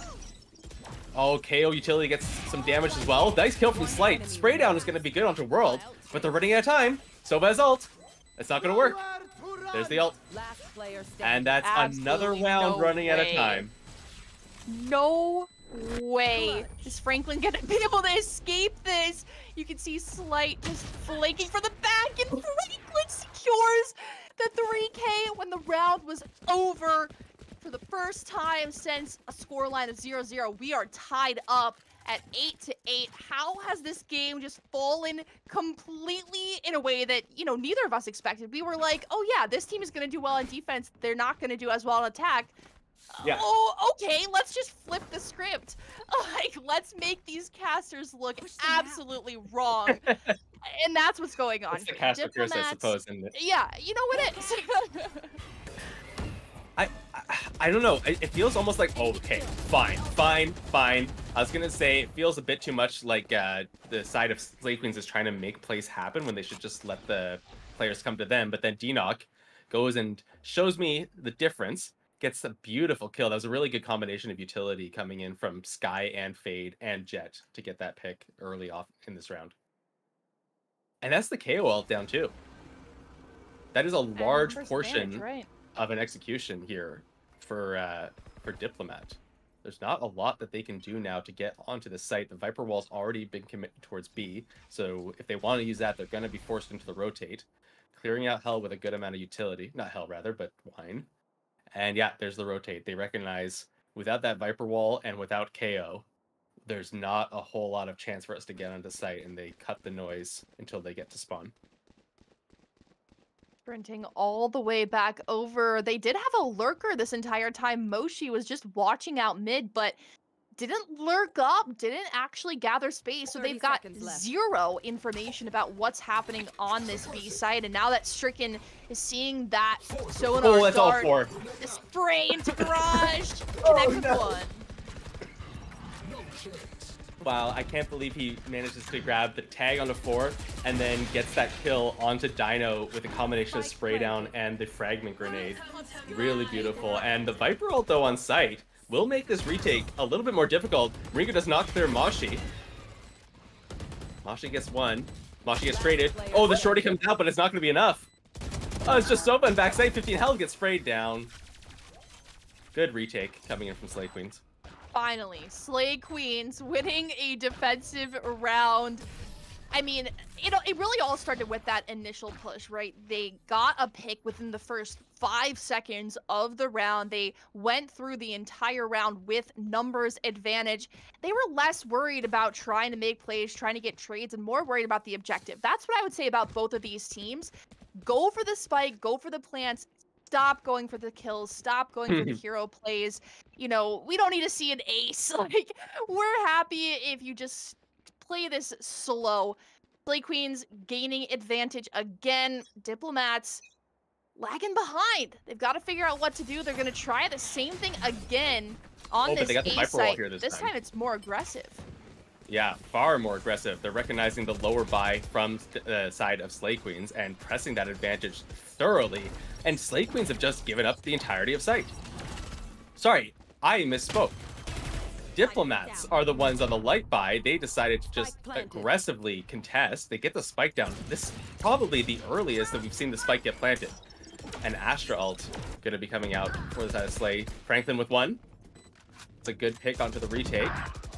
Oh, KO utility gets some damage as well. Nice kill from Slight. Spray down is going to be good onto World, but they're running out of time. Sova's ult. It's not going to work. There's the ult. And that's another round running out of time. No way is Franklin gonna be able to escape this. You can see Slight just flanking for the back, and Franklin secures the 3K when the round was over. For the first time since a scoreline of 0-0, we are tied up at 8-8. How has this game just fallen completely in a way that, you know, neither of us expected? We were like, oh yeah, this team is gonna do well on defense. They're not gonna do as well on attack. Yeah. Oh, okay, let's just flip the script. Like, let's make these casters look absolutely wrong. And that's what's going on. It's the caster curse, I suppose. Yeah, you know what it is. I don't know. It feels almost like, okay, fine. I was going to say it feels a bit too much like the side of Slate Queens is trying to make plays happen when they should just let the players come to them. But then D-Knock goes and shows me the difference. Gets a beautiful kill. That was a really good combination of utility coming in from Sky and Fade and Jet to get that pick early off in this round. And that's the KO ult down too. That is a large portion of an execution here for Diplomat. There's not a lot that they can do now to get onto the site. The Viper Wall's already been committed towards B, so if they want to use that, they're going to be forced into the rotate. Clearing out Hell with a good amount of utility. Not Hell, rather, but Wine. And yeah, there's the rotate. They recognize without that Viper Wall and without KO, there's not a whole lot of chance for us to get onto site, and they cut the noise until they get to spawn. Sprinting all the way back over. They did have a lurker this entire time. Moshi was just watching out mid, but didn't lurk up, didn't actually gather space. So they've got zero information about what's happening on this B site. And now that Stricken is seeing that sonar dart, the spray into Garage, connect with 1. Wow, I can't believe he manages to grab the tag onto 4 and then gets that kill onto Dino with a combination of spray down and the fragment grenade. Really beautiful. And the Viper ult though on site will make this retake a little bit more difficult. Ringo does not clear Moshi. Mashi gets one. Mashi gets traded. Oh, the shorty comes out, but it's not going to be enough. Oh, it's just Soba and backside. 15 health gets sprayed down. Good retake coming in from Slay Queens. Finally, Slay Queens winning a defensive round. I mean, it really all started with that initial push, right? They got a pick within the first 5 seconds of the round. They went through the entire round with numbers advantage. They were less worried about trying to make plays, trying to get trades, and more worried about the objective. That's what I would say about both of these teams. Go for the spike, go for the plants, stop going for the kills, stop going for the hero plays. You know, we don't need to see an ace. Like, we're happy if you just play this slow. Slay Queens gaining advantage again. Diplomats lagging behind. They've got to figure out what to do. They're going to try the same thing again on this A site. This time it's more aggressive. Yeah, far more aggressive. They're recognizing the lower buy from the side of Slay Queens and pressing that advantage thoroughly. And Slay Queens have just given up the entirety of site. Sorry, I misspoke. Diplomats are the ones on the light buy. They decided to just aggressively contest. They get the spike down. This is probably the earliest that we've seen the spike get planted. And Astra ult going to be coming out for the side of Slay. Franklin with one. It's a good pick onto the retake.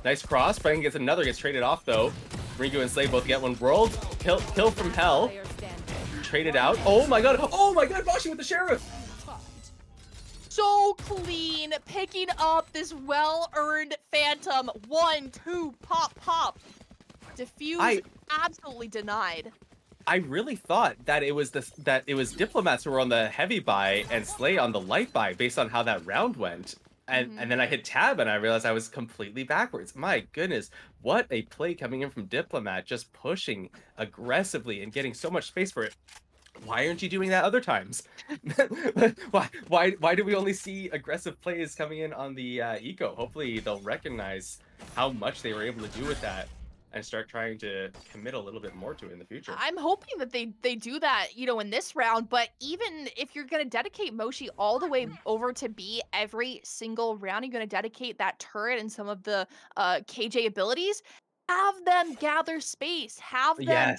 Nice cross. Franklin gets another, gets traded off though. Ringo and Slay both get one. World kill from hell. Traded out. Oh my god. Oh my god, Bashi with the Sheriff. So clean, picking up this well-earned Phantom. 1, 2, pop, pop. Diffuse absolutely denied. I really thought that it was Diplomats who were on the heavy buy and Slay on the light buy based on how that round went. And then I hit tab and I realized I was completely backwards. My goodness, what a play coming in from Diplomat, just pushing aggressively and getting so much space for it. Why aren't you doing that other times? why do we only see aggressive plays coming in on the eco? Hopefully they'll recognize how much they were able to do with that and start trying to commit a little bit more to it in the future. I'm hoping that they do that, you know, in this round, but even if you're going to dedicate Moshi all the way over to B every single round, you're going to dedicate that turret and some of the KJ abilities, have them gather space, have them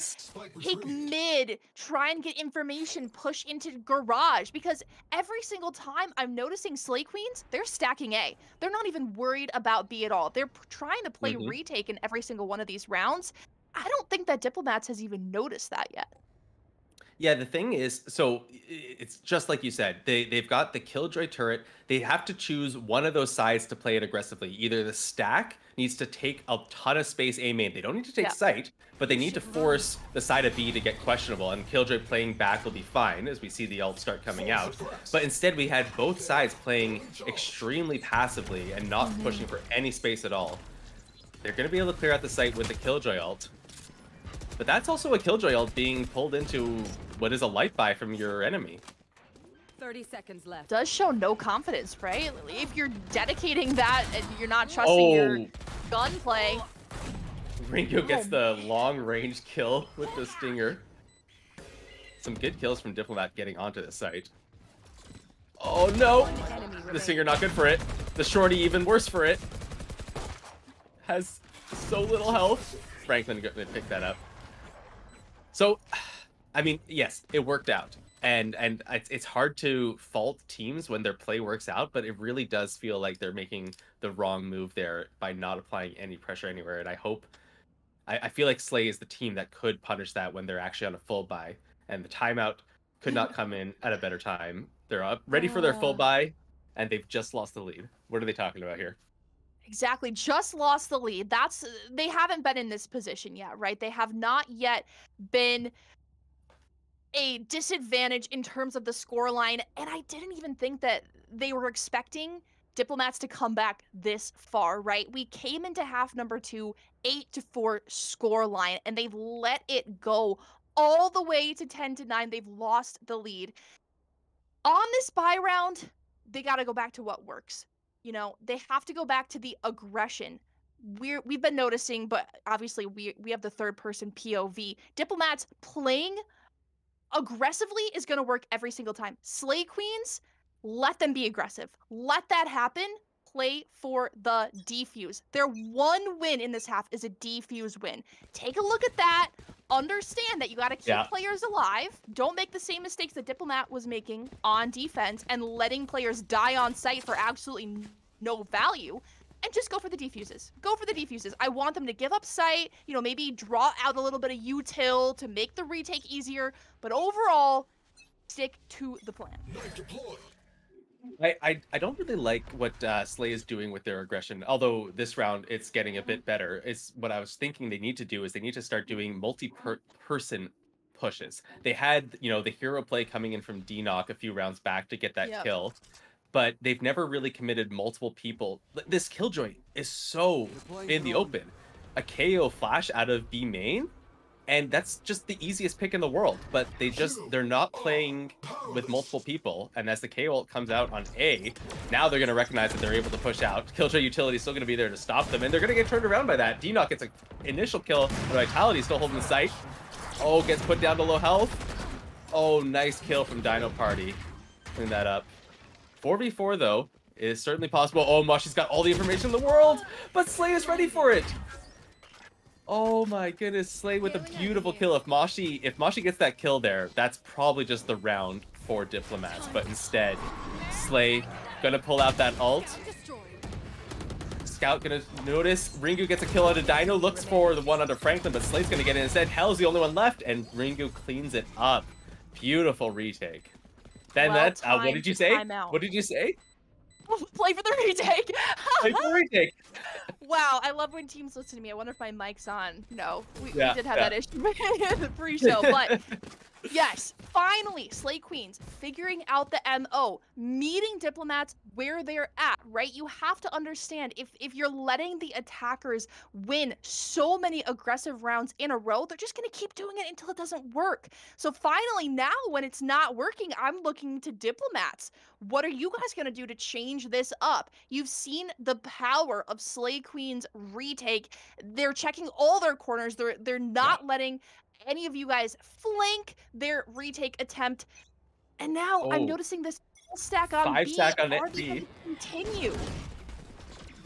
take mid, try and get information, push into garage, because every single time I'm noticing Slay Queens, they're stacking A. They're not even worried about B at all. They're trying to play retake in every single one of these rounds. I don't think that Diplomats has even noticed that yet. Yeah, the thing is, so it's just like you said, they've got the Killjoy turret. They have to choose one of those sides to play it aggressively. Either the stack needs to take a ton of space A main. They don't need to take site, but they need to force the side of B to get questionable, and Killjoy playing back will be fine as we see the ult start coming out. But instead, we had both sides playing extremely passively and not pushing for any space at all. They're going to be able to clear out the site with the Killjoy ult. But that's also a Killjoy ult being pulled into what is a light buy from your enemy. 30 seconds left. Does show no confidence, right? If you're dedicating that and you're not trusting your gunplay. Ringo gets the long-range kill with the Stinger. Some good kills from Diplomat getting onto the site. Oh no! The Stinger not good for it. The Shorty even worse for it. Has so little health. Franklin gonna pick that up. So, I mean, yes, it worked out. And it's hard to fault teams when their play works out, but it really does feel like they're making the wrong move there by not applying any pressure anywhere. And I feel like Slay is the team that could punish that when they're actually on a full buy. And the timeout could not come in at a better time. They're up, ready for their full buy, and they've just lost the lead. What are they talking about here? Exactly, just lost the lead. They haven't been in this position yet, right? They have not yet been a disadvantage in terms of the scoreline, and I didn't even think that they were expecting Diplomats to come back this far, right? We came into half number 2, 8-4 scoreline, and they've let it go all the way to 10-9. They've lost the lead. On this buy round, they got to go back to what works. You know, they have to go back to the aggression. We've been noticing, but obviously we have the third person POV. Diplomats playing aggressively is going to work every single time. Slay Queens, let them be aggressive. Let that happen. play for the defuse. Their one win in this half is a defuse win. Take a look at that. Understand that you got to keep players alive. Don't make the same mistakes that Diplomat was making on defense and letting players die on site for absolutely no value. And just go for the defuses. Go for the defuses. I want them to give up sight, you know, maybe draw out a little bit of util to make the retake easier. But overall, stick to the plan. I don't really like what Slay is doing with their aggression, although this round it's getting a bit better. It's what I was thinking they need to do is they need to start doing multi-person pushes. They had, you know, the hero play coming in from D-Knock a few rounds back to get that kill, but they've never really committed multiple people. This Killjoy is so in the open. A KO flash out of B main, and that's just the easiest pick in the world, but they're not playing with multiple people. And as the KO ult comes out on A, now they're going to recognize that they're able to push out. Killjoy utility is still going to be there to stop them, and they're going to get turned around by that. D-Knock gets an initial kill, but Vitality is still holding the site. Oh, gets put down to low health. Oh, nice kill from Dino Party. Clean that up. 4v4 though is certainly possible. Oh, Moshi's got all the information in the world, but Slay is ready for it. Oh my goodness, Slay with a beautiful kill. If Moshi gets that kill there, that's probably just the round for Diplomats. But instead, Slay gonna pull out that ult. Scout gonna notice. Ringu gets a kill out of Dino, looks for the one under Franklin, but Slay's gonna get in instead. Hell's the only one left, and Ringu cleans it up. Beautiful retake. Then what did you say? What did you say? Play for the retake. Play for the retake. Wow, I love when teams listen to me. I wonder if my mic's on. No, we did have that issue in the pre-show, but yes, finally, Slay Queens figuring out the MO, meeting Diplomats where they're at, right? You have to understand if you're letting the attackers win so many aggressive rounds in a row, they're just going to keep doing it until it doesn't work. So finally, now when it's not working, I'm looking to Diplomats. What are you guys going to do to change this up? You've seen the power of Slay Queen's retake. They're checking all their corners. They're not letting any of you guys flank their retake attempt. And now I'm noticing this stack on B. 5 stack on Are they B. going to continue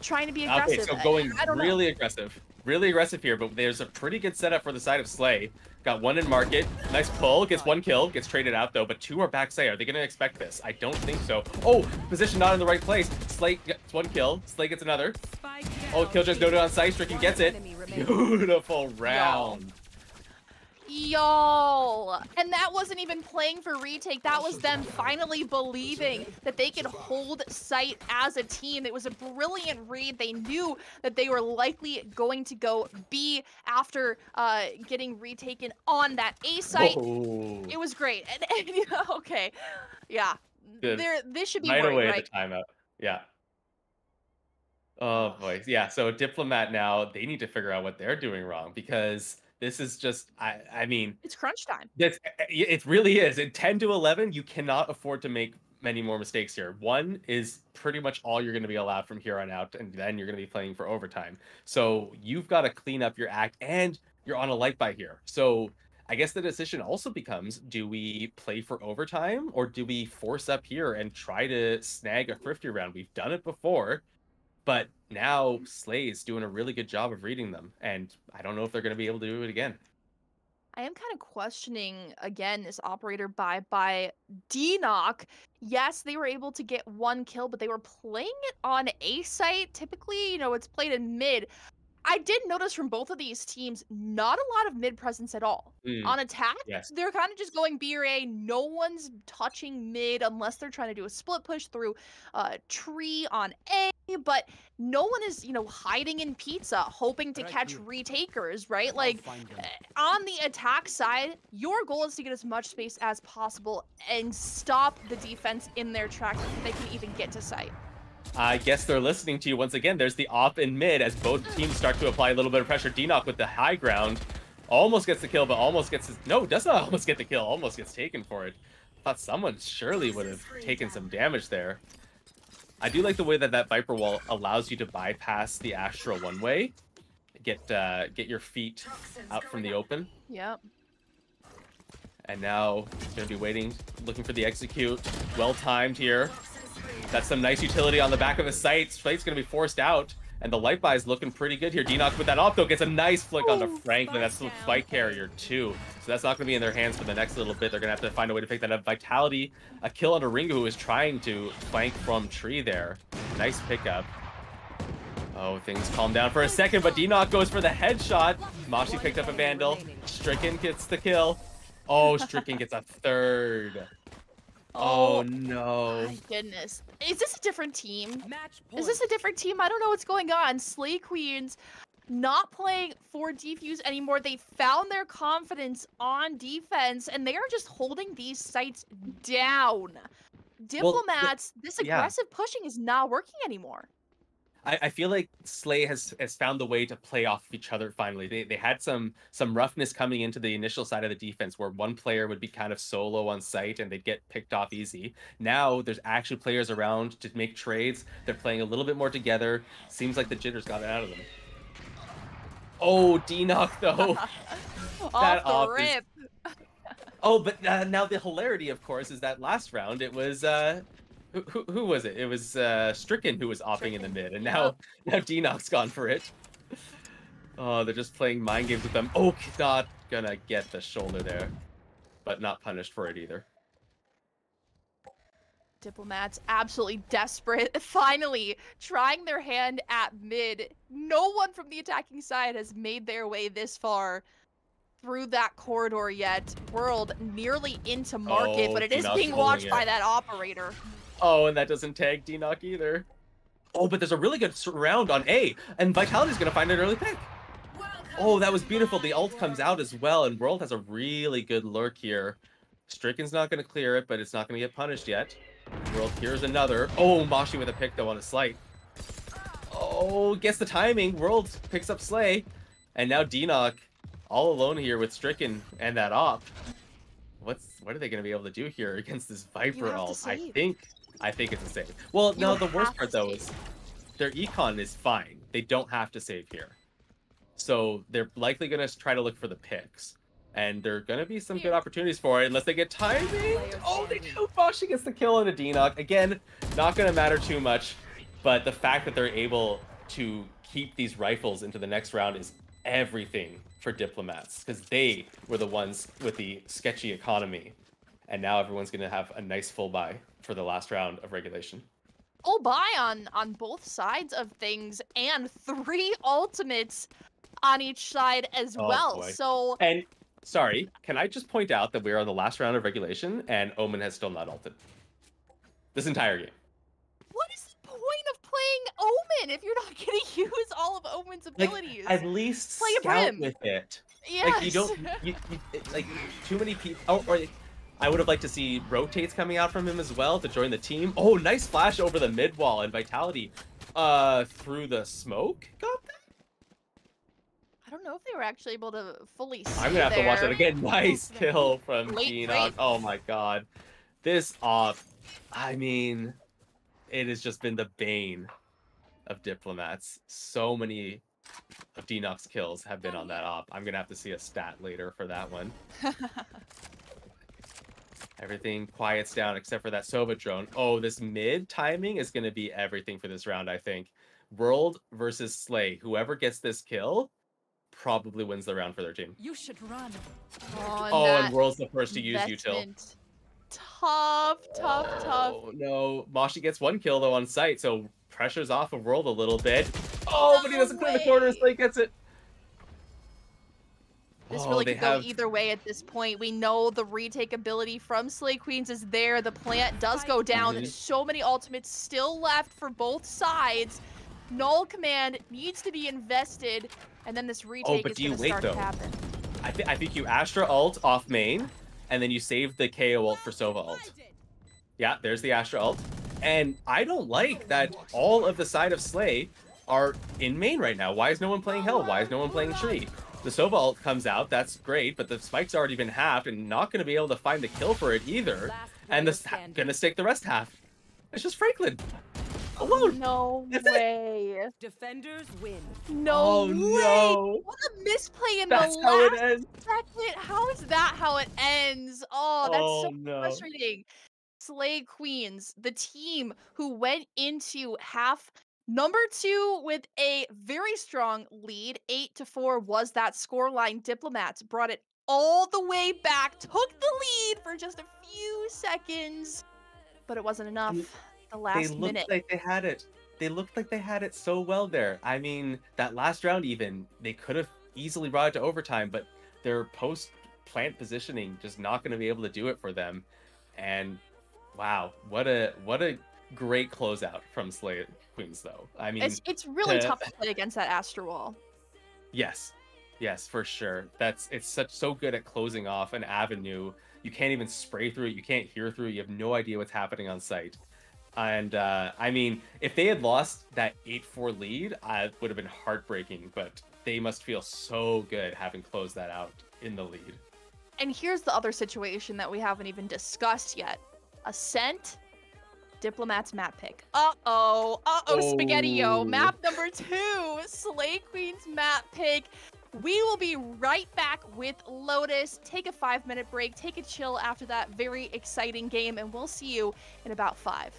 trying to be aggressive? Okay, so going really aggressive. Really aggressive here, but there's a pretty good setup for the side of Slay. Got one in market. Nice pull. Gets one kill. Gets traded out, though, but 2 are backside. Are they going to expect this? I don't think so. Oh, position not in the right place. Slay gets 1 kill. Slay gets another. Oh, Killjoy's noted on site. Stricken gets it. Beautiful round. Y'all, and that wasn't even playing for retake. That was them finally believing that they could hold site as a team. It was a brilliant read. They knew that they were likely going to go B after getting retaken on that A site. Oh. It was great. And okay, yeah, this should be right worried, away right? the timeout. Yeah. Oh boy, yeah. So Diplomat now, they need to figure out what they're doing wrong, because this is just, I mean, it's crunch time. It really is. In 10 to 11, you cannot afford to make many more mistakes here. 1 is pretty much all you're going to be allowed from here on out, and then you're going to be playing for overtime. So you've got to clean up your act, and you're on a light by here. So I guess the decision also becomes, do we play for overtime, or do we force up here and try to snag a thrifty round? We've done it before. But now Slay's doing a really good job of reading them, and I don't know if they're going to be able to do it again. I am kind of questioning, again, this operator by D-Knock. Yes, they were able to get 1 kill, but they were playing it on A site. Typically, it's played in mid. I did notice from both of these teams, not a lot of mid presence at all. On attack, they're kind of just going B or A. No one's touching mid unless they're trying to do a split push through tree on A. But no one is, hiding in pizza, hoping to catch retakers, right? Like, on the attack side, your goal is to get as much space as possible and stop the defense in their tracks before they can even get to site. I guess they're listening to you once again. There's the op in mid as both teams start to apply a little bit of pressure. D-Knock with the high ground. Almost gets the kill, but almost gets his... No, does not almost get the kill. Almost gets taken for it. Thought someone surely would have taken some damage there. I do like the way that Viper wall allows you to bypass the Astra one way. Get your feet out from the open. Yep. And now, gonna be waiting, looking for the execute. Well timed here. That's some nice utility on the back of his sight. Slight's going to be forced out. And the light buy is looking pretty good here. Dinox with that op, though, gets a nice flick onto Franklin. That's the spike carrier, too. So that's not going to be in their hands for the next little bit. They're going to have to find a way to pick that up. Vitality, a kill on Ringo, who is trying to flank from tree there. Nice pickup. Oh, things calm down for a second, but Dinox goes for the headshot. Moshi picked up a Vandal. Stricken gets the kill. Oh, Stricken gets a third. Oh no. My goodness. Is this a different team? Match Is this a different team? I don't know what's going on. Slay Queens not playing for defuse anymore. They found their confidence on defense, and they are just holding these sites down. Diplomats, this aggressive pushing is not working anymore. I feel like Slay has found the way to play off of each other finally. They had some roughness coming into the initial side of the defense where one player would be kind of solo on site and they'd get picked off easy. Now there's actually players around to make trades. They're playing a little bit more together. Seems like the jitters got it out of them. Oh, Dinox though. Off the rip. Oh, but now the hilarity, of course, is that last round it was who was it? It was Stricken who was opping in the mid, and now Dinox gone for it. Oh, they're just playing mind games with them. Oh, not gonna get the shoulder there, but not punished for it either. Diplomats absolutely desperate, finally trying their hand at mid. No one from the attacking side has made their way this far through that corridor yet. World nearly into market, but it is being watched by that operator. Oh, and that doesn't tag Dinox either. Oh, but there's a really good round on A, and Vitality's gonna find an early pick. Oh, that was beautiful. The ult comes out as well, and World has a really good lurk here. Stricken's not gonna clear it, but it's not gonna get punished yet. World, here's another. Oh, Moshi with a pick though on a slight. Oh, gets the timing. World picks up Slay, and now Dinox all alone here with Stricken and that op. What are they gonna be able to do here against this Viper ult? I think it's a save. Well, no, the worst part though is their econ is fine. They don't have to save here. So they're likely going to try to look for the picks. And there are going to be some good opportunities for it unless they get timing. Oh, they do. Moshi gets the kill on a Dinox. Again, not going to matter too much. But the fact that they're able to keep these rifles into the next round is everything for Diplomats. Because they were the ones with the sketchy economy. And now everyone's going to have a nice full buy for the last round of regulation. Full buy on both sides of things, and 3 ultimates on each side as well. Boy. So, and sorry, can I just point out that we're on the last round of regulation and Omen has still not ulted this entire game? What is the point of playing Omen if you're not going to use all of Omen's abilities? Like, at least play a scout Brim with it. Yes. Like you don't, like too many people. Or I would have liked to see rotates coming out from him as well to join the team. Oh, nice flash over the mid wall, and Vitality through the smoke got that. I don't know if they were actually able to fully see. I'm gonna have to watch that again. Nice kill from Dinox. Oh my god, this off. I mean, it has just been the bane of Diplomats. So many of Dinox kills have been on that op. I'm gonna have to see a stat later for that one. Everything quiets down except for that Sova drone. Oh, this mid timing is going to be everything for this round, I think. World versus Slay. Whoever gets this kill probably wins the round for their team. You should run. Oh, and World's the first to use util. Tough. Oh, no. Moshi gets 1 kill, though, on site, so pressure's off of World a little bit. Oh, but he doesn't clear the corner. Slay gets it. This really could go either way at this point. We know the retake ability from Slay Queens is there. The plant does go down. So many ultimates still left for both sides. Null command needs to be invested, and then this retake is going to start to happen. I think you Astra ult off main, and then you save the KO ult for Sova ult. Yeah, there's the Astra ult. And I don't like that all of the side of Slay are in main right now. Why is no one playing Hell? Why is no one playing Tree? The Sova ult comes out, that's great, but the spike's already been halved and not going to be able to find the kill for it either. And this going to stick the rest half. It's just Franklin alone. No way. Defenders win. No way. No. What a misplay in That's the how it last ends. second. How is that how it ends? Oh, that's so no. frustrating. Slay Queens, the team who went into half number 2 with a very strong lead. 8-4 was that scoreline. Diplomats brought it all the way back, took the lead for just a few seconds, but it wasn't enough. And The they last looked minute. like they had it. They looked like they had it so well there. I mean, that last round even, they could have easily brought it to overtime, but their post plant positioning just not going to be able to do it for them. And wow, what a great closeout from Slay Queens though. I mean, It's really to tough to play against that Astro Wall. yes. Yes, for sure. It's so good at closing off an avenue. You can't even spray through it. You can't hear through it. You have no idea what's happening on site. And I mean, if they had lost that 8-4 lead, it would have been heartbreaking, but they must feel so good having closed that out in the lead. And here's the other situation that we haven't even discussed yet. Ascent, Diplomats map pick. Spaghetti-O. Map number 2, Slay Queen's map pick. We will be right back with Lotus. Take a 5-minute break, take a chill after that very exciting game, and we'll see you in about 5.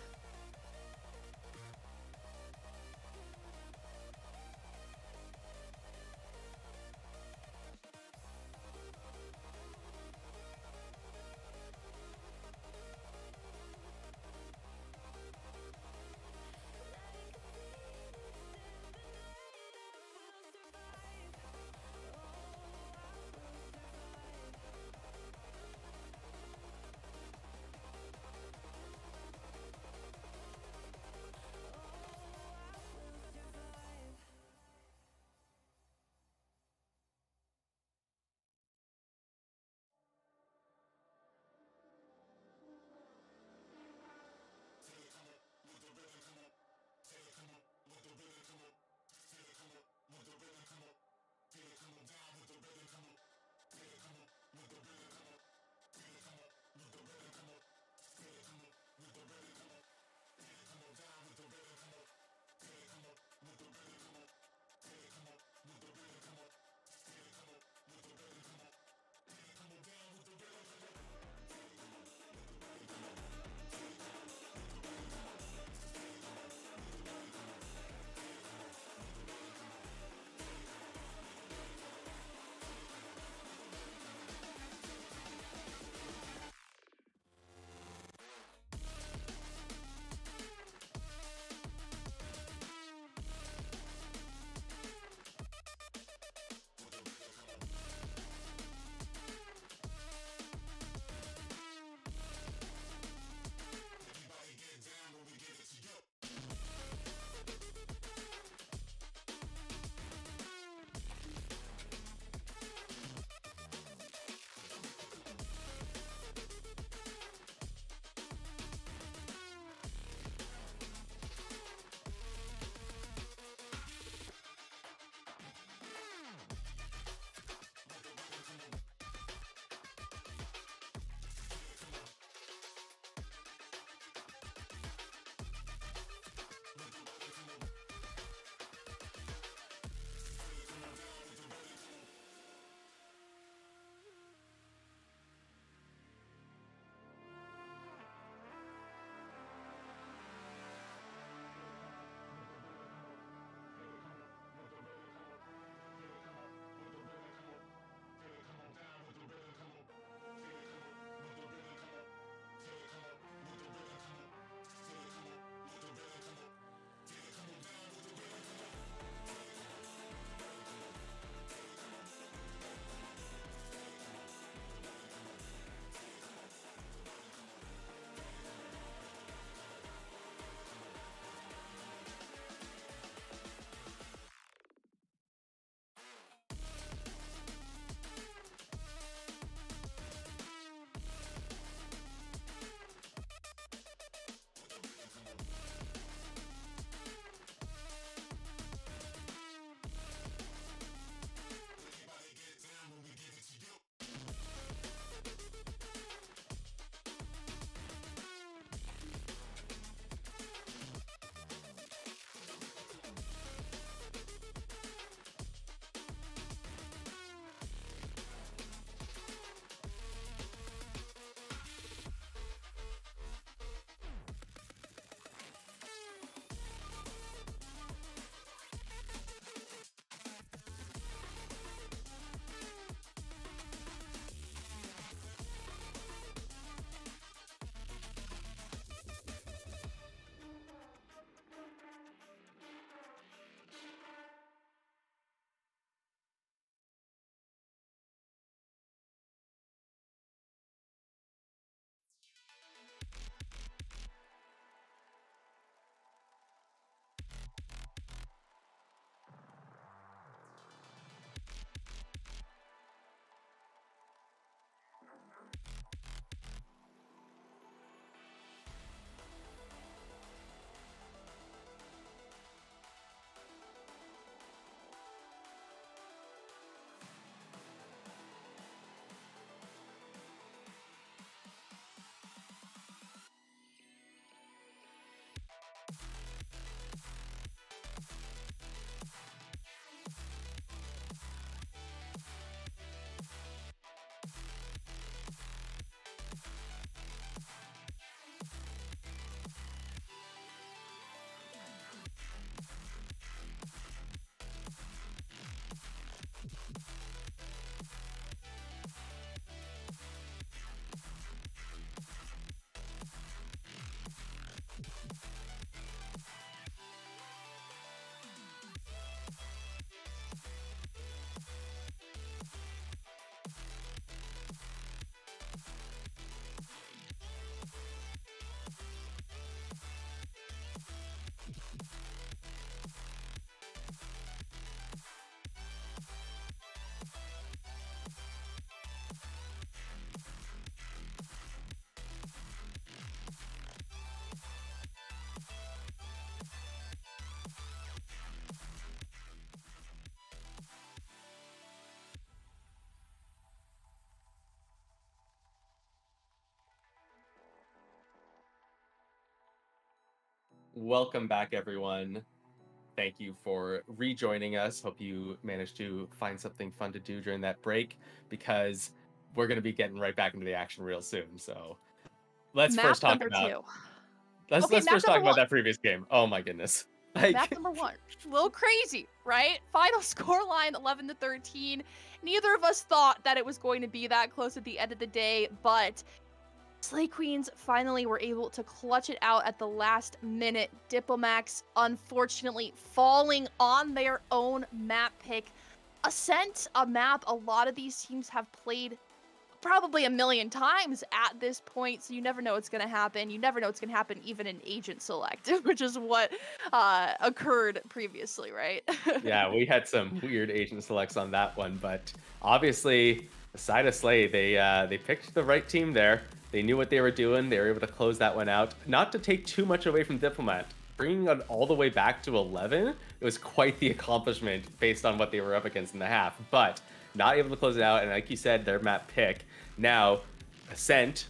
Welcome back, everyone. Thank you for rejoining us. Hope you managed to find something fun to do during that break because we're going to be getting right back into the action real soon. So let's Map first talk number about 2. let's Okay, let's map first talk number about 1. that previous game. Oh my goodness. Map Like number 1. A little crazy, right? Final score line 11-13. Neither of us thought that it was going to be that close at the end of the day, but Slay Queens finally were able to clutch it out at the last minute. Diplomax, unfortunately, falling on their own map pick. Ascent, a map a lot of these teams have played probably a million times at this point, so you never know what's going to happen. You never know what's going to happen even in Agent Select, which is what occurred previously, right? yeah, we had some weird agent selects on that one, but obviously, the side of Slay, they picked the right team there. They knew what they were doing. They were able to close that one out. Not to take too much away from Diplomat, bringing it all the way back to 11, it was quite the accomplishment based on what they were up against in the half. But not able to close it out, and like you said, their map pick. Now, Ascent,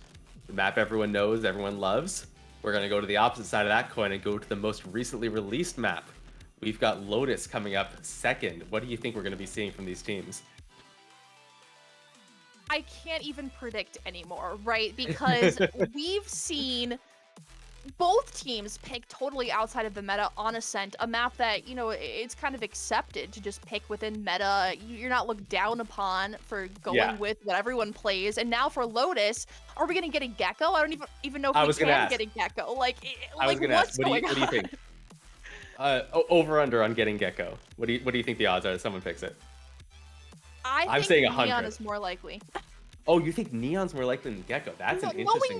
the map everyone knows, everyone loves. We're going to go to the opposite side of that coin and go to the most recently released map. We've got Lotus coming up second. What do you think we're going to be seeing from these teams? I can't even predict anymore, right? Because we've seen both teams pick totally outside of the meta on Ascent, a map that, you know, it's kind of accepted to just pick within meta. You're not looked down upon for going with what everyone plays. And now for Lotus, are we going to get a Gecko? I don't even know if we can get a Gecko. Like what's going on? What do you think? Over under on getting Gecko. What do you think the odds are that someone picks it? I'm saying 100. Neon is more likely. Oh, you think Neon's more likely than Gecko? That's an interesting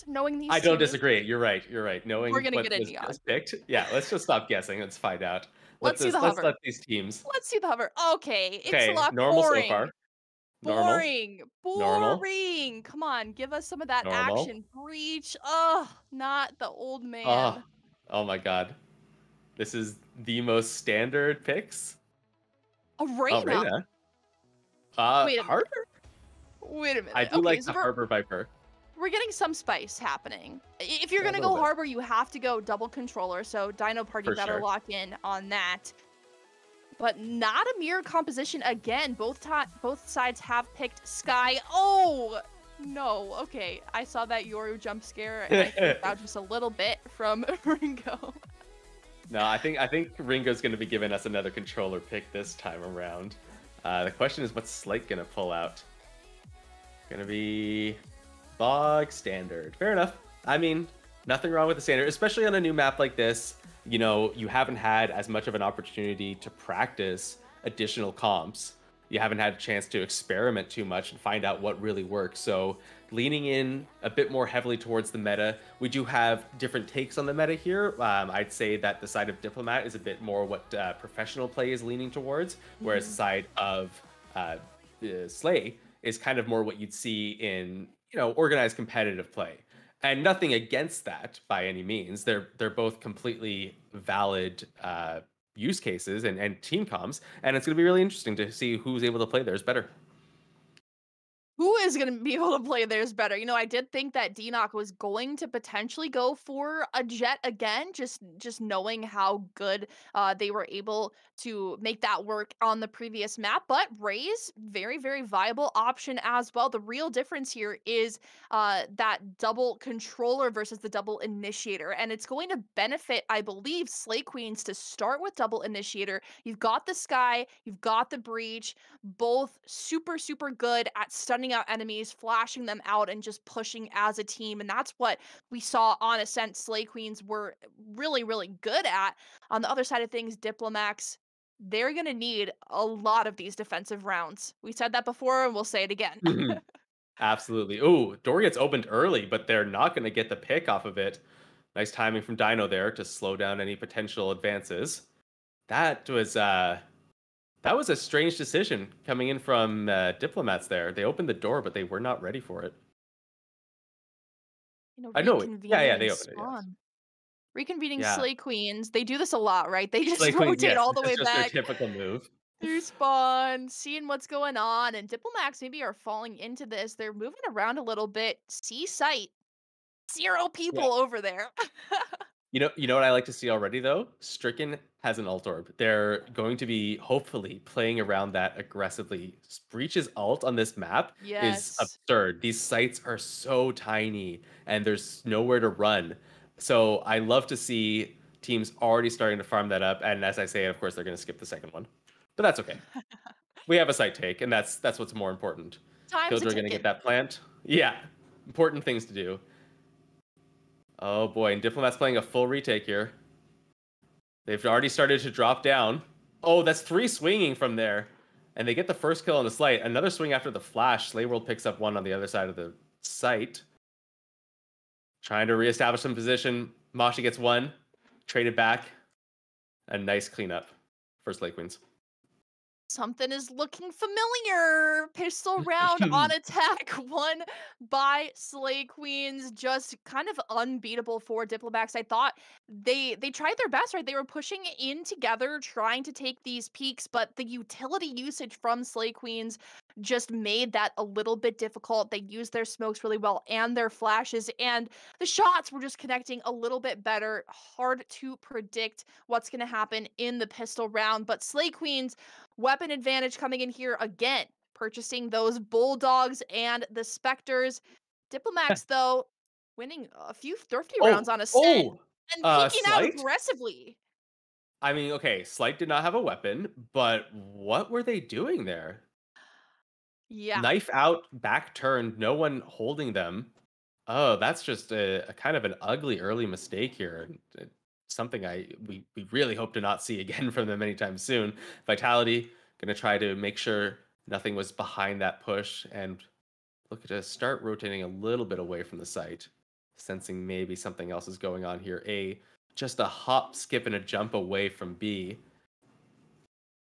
Knowing these I don't teams, disagree. You're right. Knowing we're gonna what get a was Neon. just picked. Yeah, let's just stop guessing. Let's find out. Let's see the hover. Let's let these teams. Let's see the hover. Okay, it's a lot normal boring. So far. Boring. Normal. Come on, give us some of that Normal. action. Breach. Ugh, not the old man. Oh my god. This is the most standard picks. Arena. Wait a minute. Wait a minute. I do like the Harbor Viper. We're getting some spice happening. If you're gonna go Harbor, you have to go double controller. So Dino Party better lock in on that. But not a mirror composition again. Both sides have picked Sky. Oh no. Okay, I saw that Yoru jump scare, and I think that just a little bit from Ringo. No, I think Ringo's going to be giving us another controller pick this time around. The question is, what's Slate going to pull out? Gonna be bog standard. Fair enough. I mean, nothing wrong with the standard, especially on a new map like this. You know, you haven't had as much of an opportunity to practice additional comps. You haven't had a chance to experiment too much and find out what really works. So leaning in a bit more heavily towards the meta. We do have different takes on the meta here. I'd say that the side of Diplomat is a bit more what professional play is leaning towards, whereas the side of Slay is kind of more what you'd see in, you know, organized competitive play. And nothing against that by any means. They're both completely valid use cases and team comms, and it's going to be really interesting to see who's able to play theirs better. Who is going to be able to play theirs better? You know, I did think that DNOC was going to potentially go for a Jet again, just knowing how good they were able to make that work on the previous map. But Raze, very, very viable option as well. The real difference here is that double controller versus the double initiator. And it's going to benefit, I believe, Slay Queens to start with double initiator. You've got the Sky, you've got the Breach, both super, super good at stunning out enemies, flashing them out, and just pushing as a team. And that's what we saw on Ascent Slay Queens were really, really good at. On the other side of things, Diplomax, they're going to need a lot of these defensive rounds. We said that before, and we'll say it again. Absolutely. Oh, door gets opened early, but they're not going to get the pick off of it. Nice timing from Dino there to slow down any potential advances. That was a strange decision coming in from Diplomats there. They opened the door, but they were not ready for it. You know, I know. Yeah, they opened it. Yeah. Reconvening Slay Queens. They do this a lot, right? They just rotate all the way back. That's their typical move. Through spawn, seeing what's going on, and Diplomax maybe are falling into this. They're moving around a little bit. See sight. 0 people over there. You know what I like to see already though? Stricken has an ult orb. They're going to be hopefully playing around that aggressively. Breach's ult on this map is Yes. absurd. These sites are so tiny and there's nowhere to run. So I love to see teams already starting to farm that up. And as I say, of course, they're going to skip the second one, but that's okay. We have a site take, and that's what's more important. Time's a Killjoy going to get ticking. that plant. Yeah, important things to do. Oh boy, and Diplomat's playing a full retake here. They've already started to drop down. Oh, that's 3 swinging from there. And they get the first kill on the slight. Another swing after the flash. Slayworld picks up 1 on the other side of the site. Trying to reestablish some position. Masha gets 1. Traded back. A nice cleanup for Slay Queens. Something is looking familiar. Pistol round on attack, won by Slay Queens. Just kind of unbeatable for Diplomax. I thought they tried their best, right? They were pushing in together, trying to take these peaks, but the utility usage from Slay Queens just made that a little bit difficult. They used their smokes really well and their flashes, and the shots were just connecting a little bit better. Hard to predict what's going to happen in the pistol round, but Slay Queens weapon advantage coming in here again, purchasing those Bulldogs and the Spectres. Diplomax, though, winning a few thrifty rounds Oh, on Ascent oh, and peeking out Slight? aggressively. I mean, okay, Slight did not have a weapon, but what were they doing there? Yeah, Knife out, back turned, no one holding them. Oh, that's just a kind of an ugly early mistake here. And something we really hope to not see again from them anytime soon. Vitality gonna try to make sure nothing was behind that push and look to start rotating a little bit away from the site, sensing maybe something else is going on here. Just a hop, skip, and a jump away from B.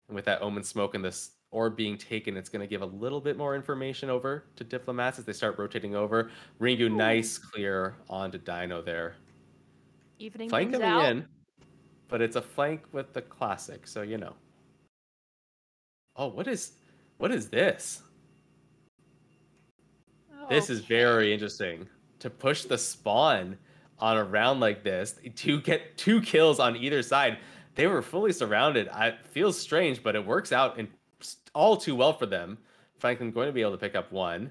And with that Omen smoke and this orb being taken, it's going to give a little bit more information over to Diplomats as they start rotating over. Ringu, ooh, nice clear onto Dino there. evening Flank things coming out. in, but it's a flank with the classic, so you know. Oh, what is this? This is very Okay. interesting. To push the spawn on a round like this, to get 2 kills on either side. They were fully surrounded. It feels strange, but it works out in all too well for them. Franklin going to be able to pick up 1,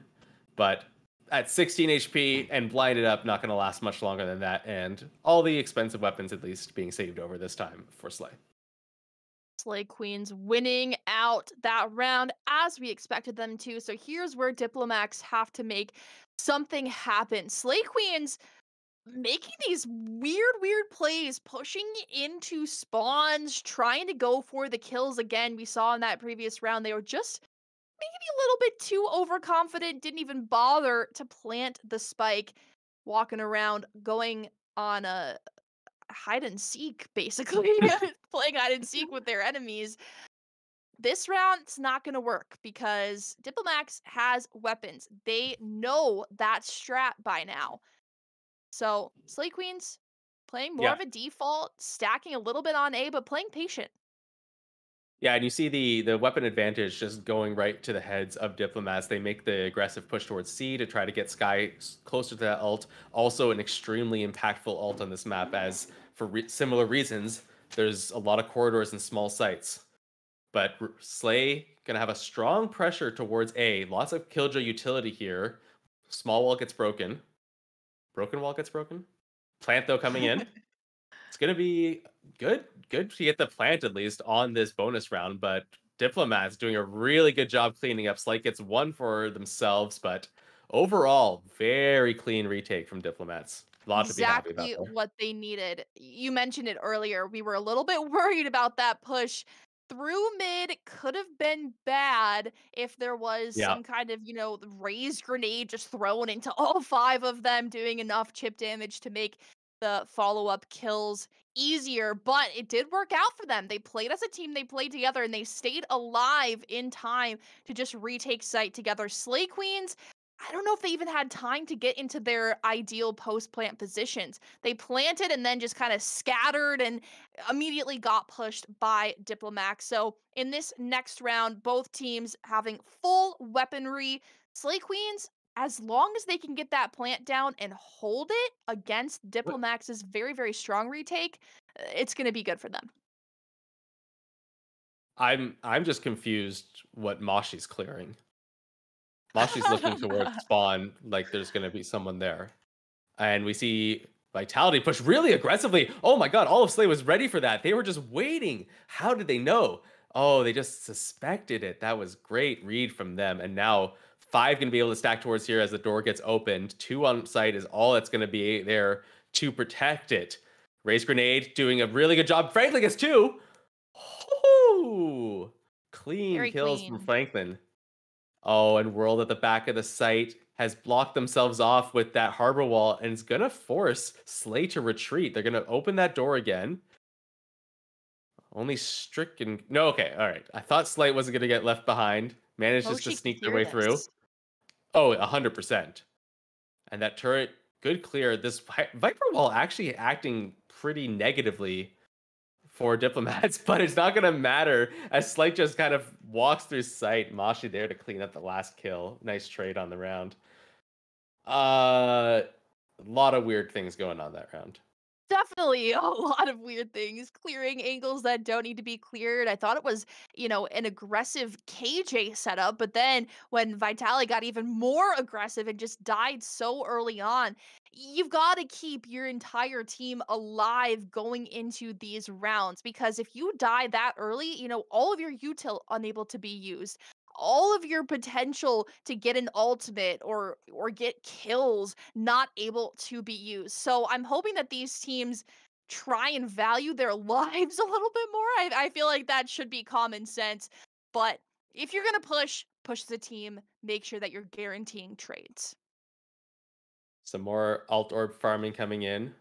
but at 16 HP and blinded up, not going to last much longer than that. And all the expensive weapons at least being saved over this time for Slay. Slay Queens winning out that round as we expected them to. So here's where Diplomax have to make something happen. Slay Queens making these weird plays, pushing into spawns, trying to go for the kills again. We saw in that previous round, they were just maybe a little bit too overconfident, didn't even bother to plant the spike, walking around, going on a hide and seek, basically, playing hide and seek with their enemies. This round's not going to work because Diplomax has weapons. They know that strat by now. So, Slay Queens playing more Yeah. of a default, stacking a little bit on A, but playing patient. Yeah, and you see the weapon advantage just going right to the heads of Diplomats. They make the aggressive push towards C to try to get Sky closer to that ult. Also, an extremely impactful ult on this map, as for similar reasons, there's a lot of corridors and small sites. But Slay gonna have a strong pressure towards A. Lots of Killjoy utility here. Small wall gets broken. Broken wall gets broken. Plant though coming in. It's gonna be good to get the plant at least on this bonus round, but Diplomat's doing a really good job cleaning up. Slight gets 1 for themselves, but overall, very clean retake from Diplomats. A lot to be happy about Exactly there. what they needed. You mentioned it earlier. We were a little bit worried about that push through mid. Could have been bad if there was Yeah. some kind of, raised grenade just thrown into all 5 of them, doing enough chip damage to make the follow-up kills easier. But it did work out for them. They played as a team, they played together, and they stayed alive in time to just retake site together. Slay Queens, I don't know if they even had time to get into their ideal post-plant positions. They planted and then just kind of scattered and immediately got pushed by Diplomax. So in this next round, both teams having full weaponry. Slay Queens as long as they can get that plant down and hold it against What? Diplomax's very, very strong retake, it's going to be good for them. I'm just confused what Moshi's clearing. Moshi's looking towards spawn like there's gonna be someone there. And we see Vitality push really aggressively. Oh my god, all of Slay was ready for that. They were just waiting. How did they know? Oh, they just suspected it. That was great read from them. And now 5 gonna be able to stack towards here as the door gets opened. 2 on site is all that's gonna be there to protect it. Raise Grenade doing a really good job. Franklin gets 2. Ooh, clean Very kills from clean. Franklin. Oh, and World at the back of the site has blocked themselves off with that harbor wall and is going to force Slay to retreat. They're going to open that door again. Only Stricken. No, okay. All right. I thought Slate wasn't going to get left behind. Managed just to Moshi can sneak their hear way through. this. Oh, 100%. And that turret, good clear. This Viper wall actually acting pretty negatively for Diplomats, but it's not going to matter as Slate just kind of walks through sight. Mashi there to clean up the last kill. Nice trade on the round. A lot of weird things going on that round. Definitely a lot of weird things, clearing angles that don't need to be cleared. I thought it was, an aggressive KJ setup, but then when Vitali got even more aggressive and just died so early on, you've got to keep your entire team alive going into these rounds because if you die that early, all of your util unable to be used. All of your potential to get an ultimate or get kills not able to be used. So I'm hoping that these teams try and value their lives a little bit more. I feel like that should be common sense. But if you're gonna push the team, make sure that you're guaranteeing trades. Some more alt orb farming coming in.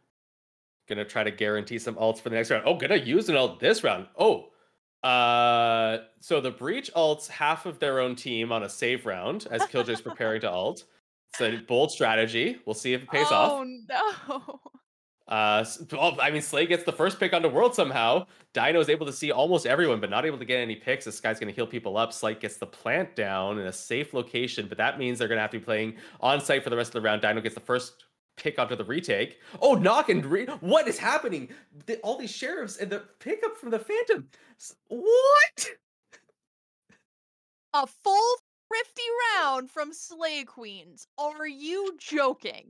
Gonna try to guarantee some ults for the next round. Oh, gonna use an ult this round. Oh, so the breach ults half of their own team on a save round as Killjoy's preparing to ult. It's a bold strategy. We'll see if it pays off. Oh no. Well, I mean, Slay gets the first pick onto World somehow. Dino is able to see almost everyone, but not able to get any picks. This guy's going to heal people up. Slight gets the plant down in a safe location, but that means they're going to have to be playing on site for the rest of the round. Dino gets the first pick onto the retake. Oh, knock and what is happening? All these sheriffs and the pickup from the Phantom. What? A full 50 round from Slay Queens. Are you joking?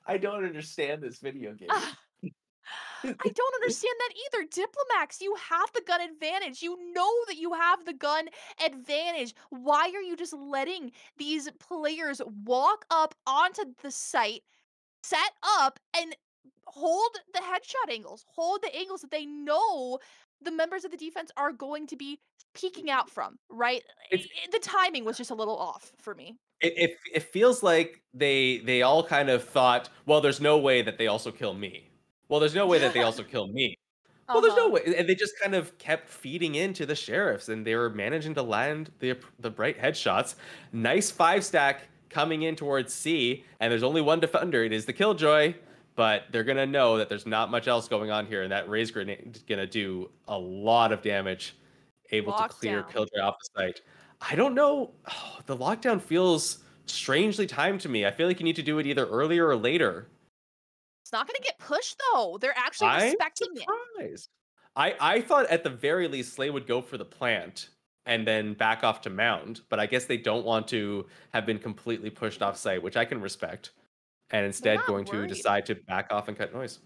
I don't understand this video game. I don't understand that either. Diplomax, you have the gun advantage. You know that you have the gun advantage. Why are you just letting these players walk up onto the site, set up, and hold the headshot angles, hold the angles that they know the members of the defense are going to be peeking out from, right? It's The timing was just a little off for me. it feels like they all kind of thought, well, there's no way that they also kill me. Well, there's no way that they also kill me. Well, there's no Uh-huh. way, and they just kind of kept feeding into the sheriffs, and they were managing to land the bright headshots. Nice 5 stack coming in towards C, and there's only one defender. It is the Killjoy, but they're gonna know that there's not much else going on here, and that raise grenade is gonna do a lot of damage, able to clear Lockdown. Killjoy off the site. I don't know. Oh, the lockdown feels strangely timed to me. I feel like you need to do it either earlier or later. It's not going to get pushed though. They're actually I'm respecting it. surprised. I thought at the very least Slay would go for the plant and then back off to mound, but I guess they don't want to have been completely pushed off site, which I can respect, and They're instead not going to worried. decide to back off and cut noise.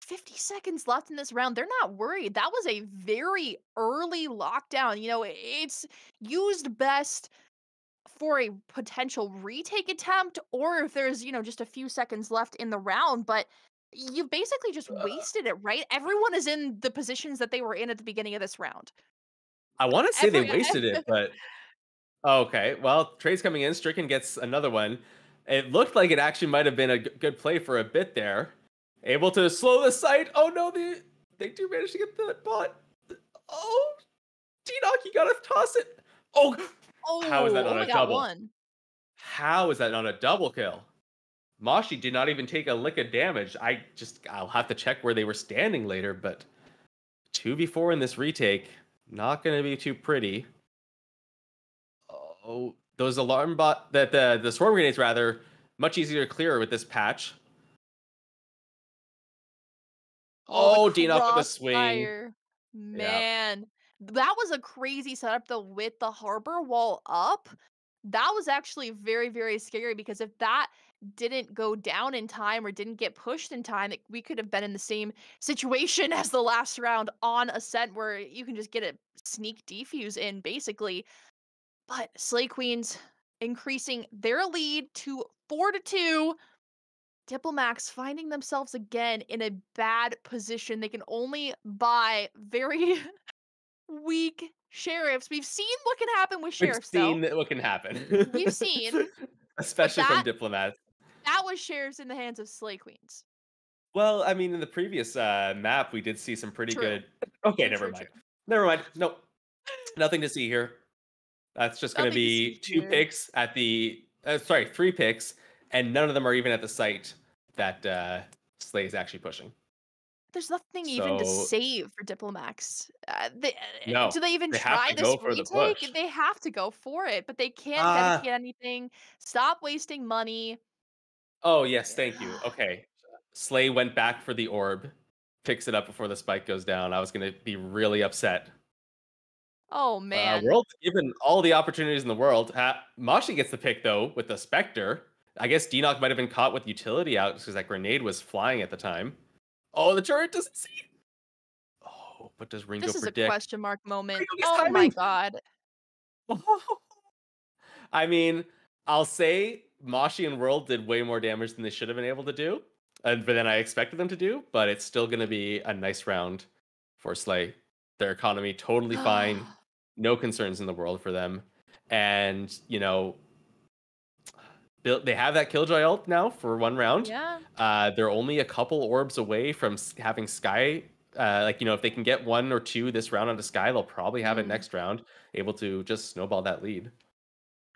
50 seconds left in this round. They're not worried. That was a very early lockdown. It's used best for a potential retake attempt or if there's, just a few seconds left in the round, but you've basically just wasted it, right? Everyone is in the positions that they were in at the beginning of this round. I want to say they Every wasted it, but okay. Well, trade's coming in. Stricken gets another one. It looked like it actually might have been a good play for a bit there. Able to slow the sight. Oh no, they do manage to get the bot. Oh, T-Knock, you gotta toss it. Oh, how is that oh, not only a got double? one. How is that not a double kill? Moshi did not even take a lick of damage. I'll have to check where they were standing later, but 2v4 in this retake, not gonna be too pretty. Oh, those alarm bot that the swarm grenades rather much easier to clear with this patch. Oh, the Oh, Dinock with a swing. crossfire. Yeah. Man, that was a crazy setup though with the harbor wall up. That was actually very, very scary because if that didn't go down in time or didn't get pushed in time, we could have been in the same situation as the last round on Ascent where you can just get a sneak defuse in basically. But Slay Queens increasing their lead to 4-2. Diplomax finding themselves again in a bad position. They can only buy very weak sheriffs. We've seen what can happen with We've sheriffs, though. seen what can happen. We've seen, but Especially from Diplomats. that was sheriffs in the hands of Slay Queens. Well, I mean, in the previous map, we did see some pretty True. good. Okay, True, never true, mind. true. Never mind. Nope. Nothing to see here. That's just going to Nothing to see be two here. picks at the. Sorry, 3 picks, and none of them are even at the site that Slay is actually pushing. There's nothing even to So save for Diplomax. no, Do they even they have try to this go for the retake? push. They have to go for it, but they can't Ah. dedicate anything. Stop wasting money. Oh yes, thank you. Okay, Slay went back for the orb, picks it up before the spike goes down. I was going to be really upset. Oh man. World's given all the opportunities in the world. Mashi gets the pick though with the Spectre. I guess Dinock might have been caught with utility out because that grenade was flying at the time. Oh, the turret doesn't see. Oh, but does Ringo This is a predict? question mark moment. Ringo gets Oh my timing. god. I mean, I'll say Mashi and World did way more damage than they should have been able to do, and than I expected them to do. But it's still going to be a nice round for Slay. Their economy totally fine, no concerns in the world for them, and they have that Killjoy ult now for one round. Yeah. They're only a couple orbs away from having Sky. If they can get 1 or 2 this round onto Sky, they'll probably have it Mm. next round, able to just snowball that lead.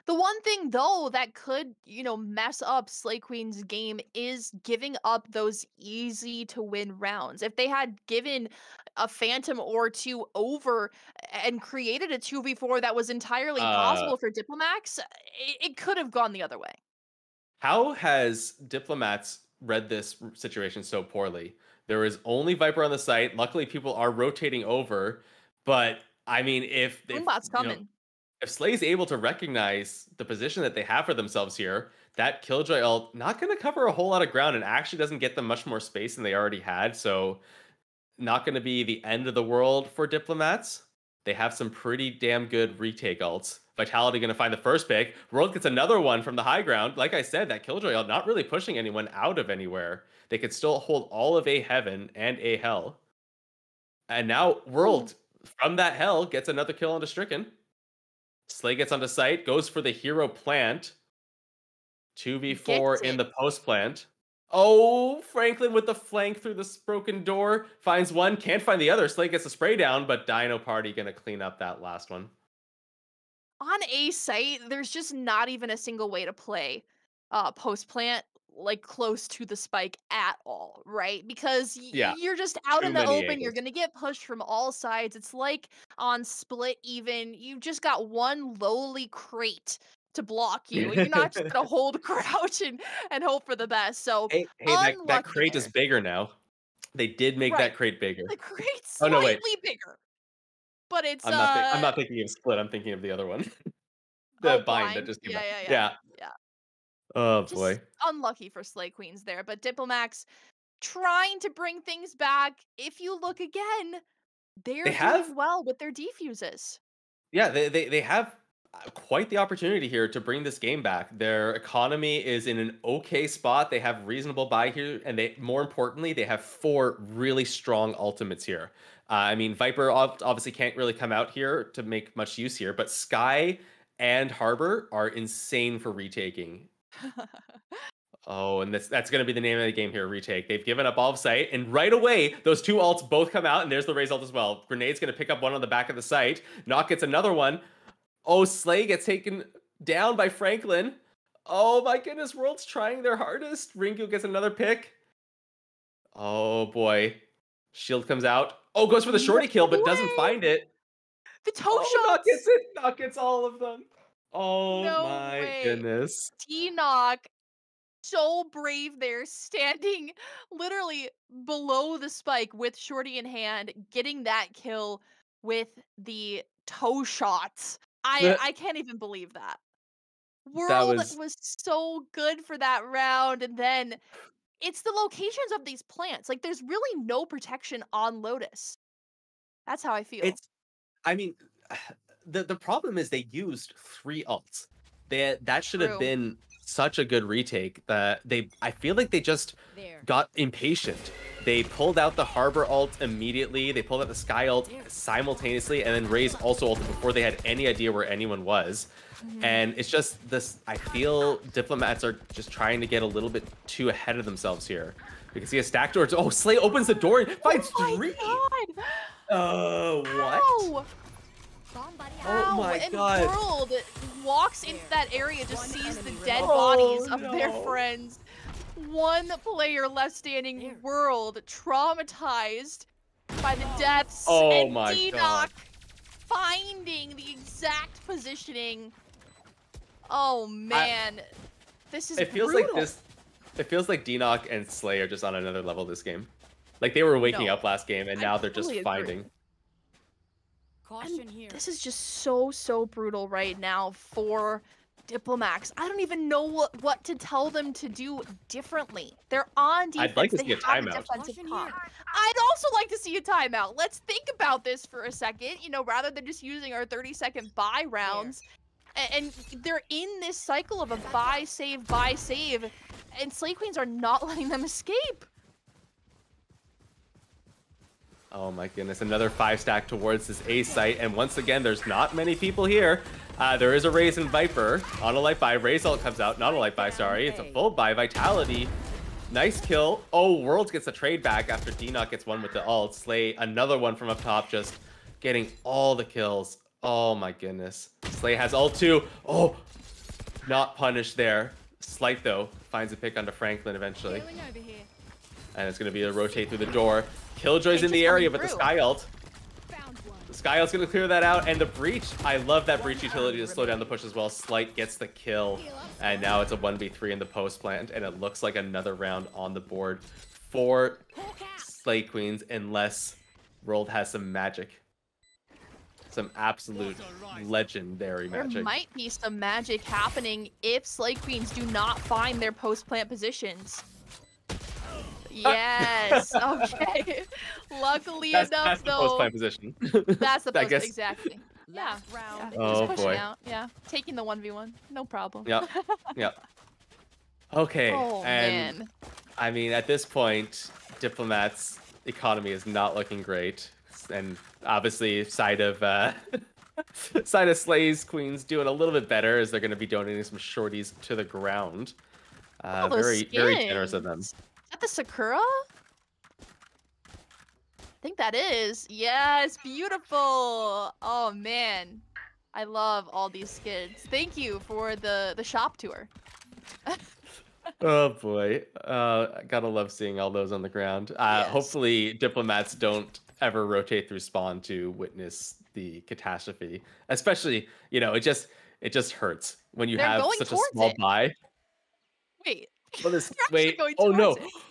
The one thing though that could, mess up Slay Queen's game is giving up those easy to win rounds. If they had given a Phantom or two over and created a 2v4 that was entirely Uh, possible for Diplomax, it could have gone the other way. how has Diplomats read this situation so poorly? There is only Viper on the site. Luckily, people are rotating over, but I mean, Boombot's coming. if Slay's able to recognize the position that they have for themselves here, that Killjoy ult not going to cover a whole lot of ground and actually doesn't get them much more space than they already had. So not going to be the end of the world for Diplomats. They have some pretty damn good retake ults. Vitality going to find the first pick. World gets another one from the high ground. Like I said, that Killjoy ult not really pushing anyone out of anywhere. They could still hold all of A Heaven and A Hell. And now World, from that Hell, gets another kill onto Stricken. Slay gets onto site, goes for the hero plant. 2v4 Gets in it. the post plant. Oh, Franklin with the flank through this broken door. Finds one, can't find the other. Slay gets a spray down, but Dino Party gonna clean up that last one. On a site, there's just not even a single way to play post plant like close to the spike at all, right? Because Yeah, you're just out too in the many open, you're angles. going to get pushed from all sides. It's like on split even, you've just got one lowly crate to block you. You're not just going to hold crouch and hope for the best. So, Hey, that unlucky crate is there. bigger now. They did make Right. that crate bigger. The crate's Oh no, wait. slightly bigger, but it's I'm not thinking of split. I'm thinking of the other one. oh, The bind that blind. just came Yeah, out. yeah, yeah. Yeah. Yeah. Oh Just boy. unlucky for Slay Queens there, but Diplomax trying to bring things back. If you look again, They they're have doing well with their defuses. Yeah, they have quite the opportunity here to bring this game back. Their economy is in an okay spot. They have reasonable buy here, and more importantly, they have 4 really strong ultimates here. I mean, Viper obviously can't really come out here to make much use here, but Sky and Harbor are insane for retaking. Oh, and that's going to be the name of the game here, retake. They've given up all of sight, and right away, those 2 ults both come out, and there's the Raze ult as well. Grenade's going to pick up one on the back of the site. Knock gets another one. Oh, Slay gets taken down by Franklin. Oh my goodness, World's trying their hardest. Ringo gets another pick. Oh boy. Shield comes out. Oh, goes for the No shorty kill, but doesn't way! find it. The toe Oh, Knock shots! gets it. Knock gets all of them. Oh No my way. goodness. T-Knock, so brave there, standing literally below the spike with Shorty in hand, getting that kill with the toe shots. I can't even believe that. That World was was so good for that round, and then it's the locations of these plants. Like, there's really no protection on Lotus. That's how I feel. it's I mean, the problem is they used 3 ults. That should have True. been such a good retake that I feel like they just There. got impatient. They pulled out the Harbor ult immediately. They pulled out the Sky ult simultaneously, and then Raze also ulted before they had any idea where anyone was. And it's just this. I feel Diplomats are just trying to get a little bit too ahead of themselves here. We can see a stack door. Oh, Slay opens the door and finds Oh 3. my What? Ow! Oh my and god. World walks into that area, just One sees the enemy dead remaining. bodies Oh, of their no. friends. One player left standing. There. World traumatized by the deaths. Oh and my D-Knock finding the exact positioning. Oh man, this is It feels brutal. like this. It feels like D-Knock and Slay are just on another level this game. Like they were waking No, up last game, and I now they're just totally agree. finding. Caution here. This is just so brutal right now for Diplomax. I don't even know what to tell them to do differently. They're on defense. I'd like to they see a have timeout. defensive Caution comp. here. I'd also like to see a timeout. Let's think about this for a second. You know, rather than just using our 30-second buy rounds. And they're in this cycle of a buy, save, and Slay Queens are not letting them escape. Oh my goodness, another 5-stack towards this A site, and once again, there's not many people here. There is a Raze and Viper on a light buy. Raze ult comes out, not a light buy, sorry. It's a full buy. Vitality, nice kill. Oh, Worlds gets a trade back after D-Knock gets one with the ult. Slay, another one from up top, just getting all the kills. Oh my goodness. Slay has ult too. Oh, not punished there. Slight though, finds a pick onto Franklin eventually. Healing over here. And it's going to be a rotate through the door. Killjoy's in Just the area, coming but the through. Sky ult. Found one. The Sky ult's going to clear that out, and the Breach. I love that Breach utility to slow down the push as well. Slight gets the kill, and now it's a 1v3 in the post plant, and it looks like another round on the board for Slay Queens, unless World has some magic. Some absolute legendary There magic. might be some magic happening if Slay Queens do not find their post-plant positions. Yes, okay. Luckily That's enough, the though, post plant position. that's the I post, guess. exactly. Yeah, Last round. yeah. Oh, Just pushing boy. out, yeah. Taking the 1v1, no problem. Yep. Yep. Okay. Oh, and man. I mean, at this point, Diplomat's economy is not looking great, and obviously, side of Slay's Queens doing a little bit better as they're going to be donating some shorties to the ground. Oh, those Very generous of them. skins. Is that the Sakura? I think that is. Yes, beautiful. Oh man, I love all these skins. Thank you for the shop tour. Oh boy, gotta love seeing all those on the ground. Yes. Hopefully, Diplomats don't ever rotate through spawn to witness the catastrophe. Especially, you know, it just hurts when you They're have going such a towards small it. buy. Wait. What is? They're actually Wait. going Oh no, towards it.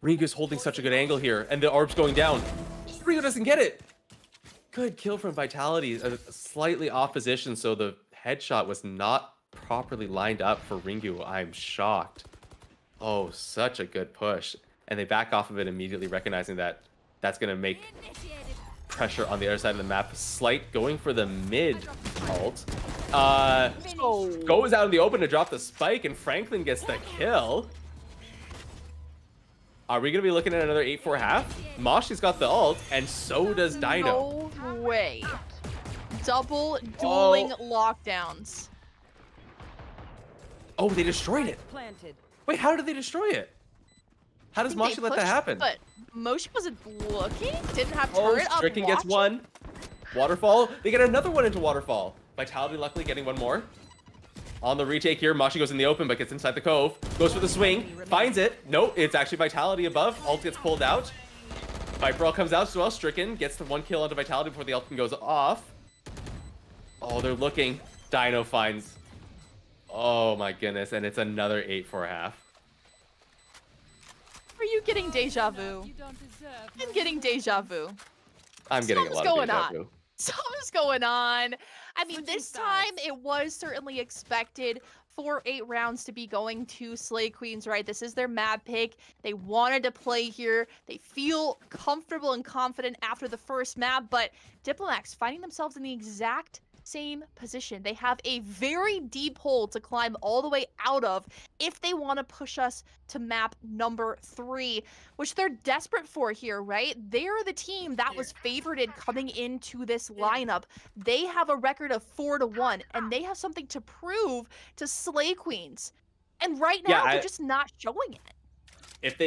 Ringo's holding such a good angle here, and the orb's going down. Ringo doesn't get it. Good kill from Vitality. A slightly off position, so the headshot was not properly lined up for Ringu. I'm shocked. Oh, such a good push. And they back off of it immediately, recognizing that that's going to make Initiated. pressure on the other side of the map. Slight going for the mid ult. Goes out in the open to drop the spike, and Franklin gets the kill. Are we going to be looking at another 8-4 half? Moshi's got the ult, and so does Dino. No way. Double dueling lockdowns. Oh, they destroyed it. Planted. Wait, how did they destroy it? How does I think Moshi they let that pushed, happen? But Moshi wasn't looking. Didn't have Oh, turret up. Stricken gets watching. one. Waterfall. They get another one into Waterfall. Vitality luckily getting one more. On the retake here, Moshi goes in the open but gets inside the cove. Goes for the swing. Finds it. No, it's actually Vitality above. Ult gets pulled out. Viper ult comes out as well. Stricken gets the one kill onto Vitality before the ult goes off. Oh, they're looking. Dino finds... Oh my goodness, and it's another 8-4.5. Are you getting deja vu? I'm getting deja vu. I'm getting a lot of deja vu. Something's going on. I mean, this time it was certainly expected for 8 rounds to be going to Slay Queens, right? This is their map pick. They wanted to play here. They feel comfortable and confident after the first map, but Diplomax finding themselves in the exact same position. They have a very deep hole to climb all the way out of if they want to push us to map number 3, which they're desperate for here, right? They're the team that was favorited coming into this lineup. They have a record of 4-1, and they have something to prove to Slay Queens. And right now, they're just not showing it.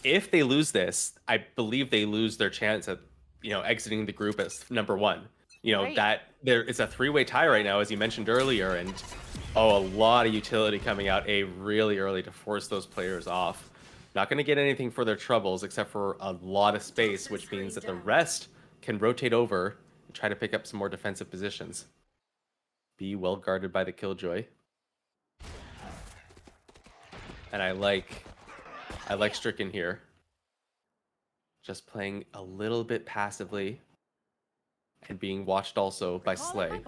If they lose this, I believe they lose their chance at exiting the group as number 1. That it's a 3-way tie right now, as you mentioned earlier, and a lot of utility coming out really early to force those players off. Not going to get anything for their troubles except for a lot of space, which means that the rest can rotate over and try to pick up some more defensive positions. Be well guarded by the Killjoy. And I like Stricken here. Just playing a little bit passively. And being watched also by Slay.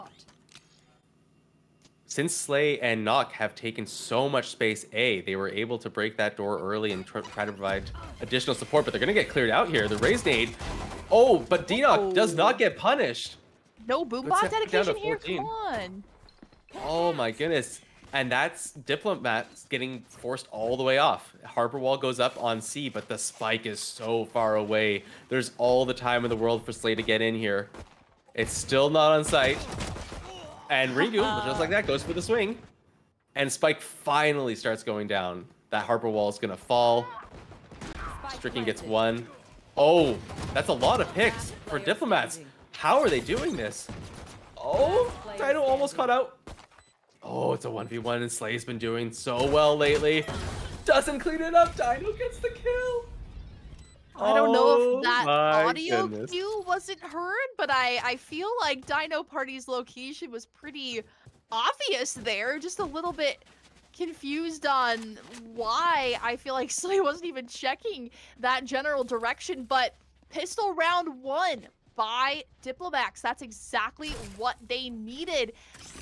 Since Slay and Nock have taken so much space they were able to break that door early and try to provide additional support, but they're going to get cleared out here. The raise nade. Oh, but D-Nock does not get punished. No boombot dedication here, come on. Oh my goodness. And that's Diplomax getting forced all the way off. Harbor Wall goes up on C, but the spike is so far away. There's all the time in the world for Slay to get in here. It's still not on site. And Ringu, just like that, goes for the swing. And Spike finally starts going down. That Harbor Wall is going to fall. Stricken gets 1. Oh, that's a lot of picks for Diplomats. How are they doing this? Oh, Dino almost caught out. Oh, it's a 1v1, and Slay's been doing so well lately. Doesn't clean it up. Dino gets the kill. I don't know if that audio cue wasn't heard, but I feel like Dino Party's location was pretty obvious there. Just a little bit confused on why I feel like Slay wasn't even checking that general direction, but pistol round 1 by Diplomax. That's exactly what they needed.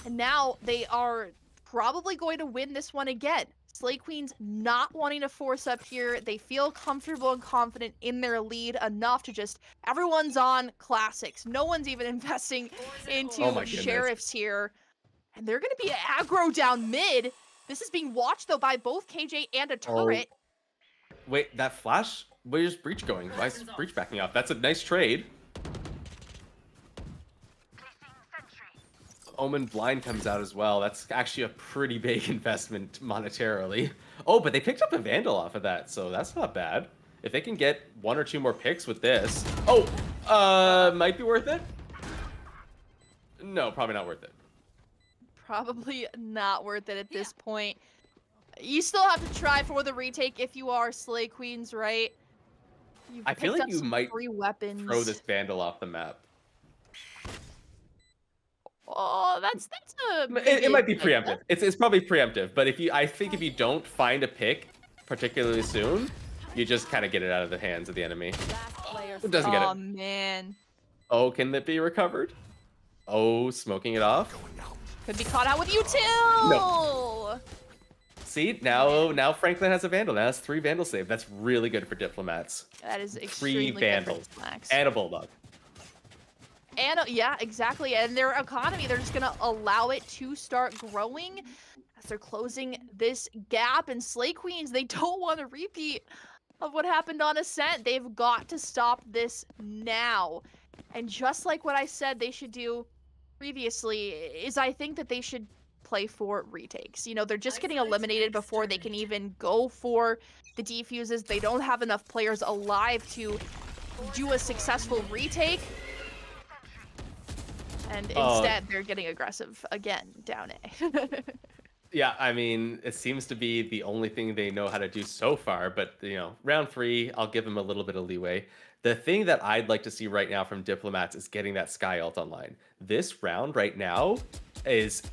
And now they are probably going to win this one again. Slay Queens not wanting to force up here. They feel comfortable and confident in their lead enough to just, everyone's on classics. No one's even investing into sheriffs here. And they're going to be aggro down mid. This is being watched, though, by both KJ and a turret. Wait, that flash? Where's Breach going? Why is Breach backing off? That's a nice trade. Omen Blind comes out as well. That's actually a pretty big investment monetarily. Oh, but they picked up a Vandal off of that, so that's not bad. If they can get 1 or 2 more picks with this. Oh, might be worth it. No, probably not worth it. Probably not worth it at this point. You still have to try for the retake if you are Slay Queens, right? I feel like you might throw this Vandal off the map. Oh, that's a. It might be preemptive. It's probably preemptive. But I think if you don't find a pick particularly soon, you just kind of get it out of the hands of the enemy. Who doesn't get it? Oh man. Oh, can that be recovered? Oh, smoking it off. Could be caught out with util. No. See, now Franklin has a Vandal. Now that's 3 Vandal save. That's really good for Diplomats. That is extremely 3 Vandals and a Bulldog. And yeah, exactly. And their economy, they're just gonna allow it to start growing as they're closing this gap. And Slay Queens, they don't want a repeat of what happened on Ascent. They've got to stop this now. And just like what I said they should do previously, is I think that they should play for retakes. You know, they're just getting eliminated before they can even go for the defuses. They don't have enough players alive to do a successful retake. And instead, they're getting aggressive again, down A. Yeah, I mean, it seems to be the only thing they know how to do so far. But, round 3, I'll give them a little bit of leeway. The thing that I'd like to see right now from Diplomats is getting that Sky ult online. This round right now, is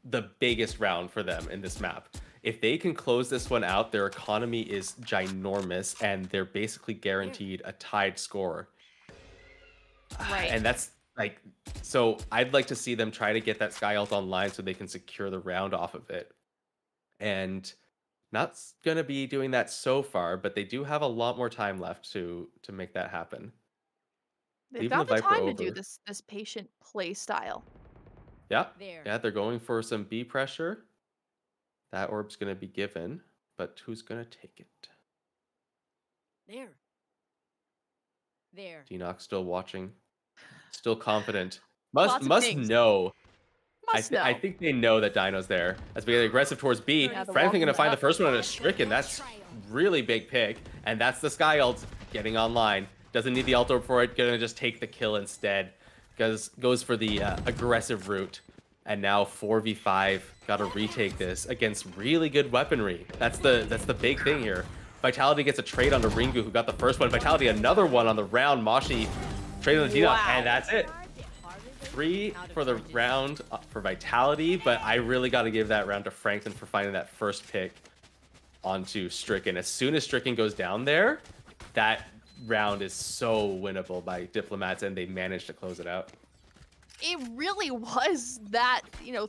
the biggest round for them in this map. If they can close this one out, their economy is ginormous, and they're basically guaranteed a tied score. Right. And that's like, so I'd like to see them try to get that Sky Ult online so they can secure the round off of it. And not going to be doing that so far, but they do have a lot more time left to make that happen. They've Leaving got the Viper time to over. do this patient play style. Yeah, There. yeah, they're going for some B pressure. That orb's going to be given, but who's going to take it? There. There. Dinox still watching, still confident. Must things. know. Must know. I think they know that Dino's there. As we get aggressive towards B, Yeah, the Frankly wall going to find the comes first one on a Stricken. That's really big pick. And that's the Sky Ult getting online. Doesn't need the ult orb for it. Going to just take the kill instead. Goes for the aggressive route. And now 4v5. Got to retake this against really good weaponry. That's the big thing here. Vitality gets a trade onto Ringu, who got the first one. Vitality another one on the round. Moshi trade on the Dinox, and that's it. 3 for the round for Vitality, but I really got to give that round to Franklin for finding that first pick onto Stricken. As soon as Stricken goes down there, that round is so winnable by Diplomats, and they managed to close it out. It really was that,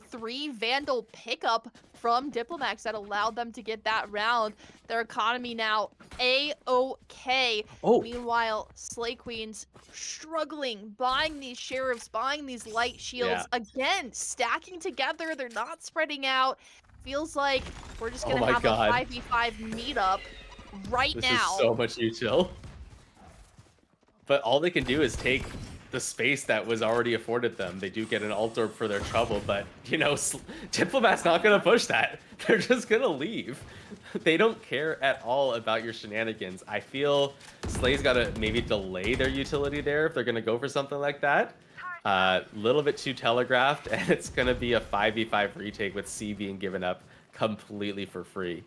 3 Vandal pickup from Diplomax that allowed them to get that round. Their economy now A-OK. Oh. Meanwhile, Slay Queens struggling, buying these Sheriffs, buying these Light Shields. Yeah. Again, stacking together. They're not spreading out. Feels like we're just going to my have God. a 5v5 meetup right This now. is so much util. But all they can do is take the space that was already afforded them. They do get an ult orb for their trouble, but, Diplomat's not going to push that. They're just going to leave. They don't care at all about your shenanigans. I feel Slay's got to maybe delay their utility there if they're going to go for something like that. Little bit too telegraphed, and it's going to be a 5v5 retake with C being given up completely for free.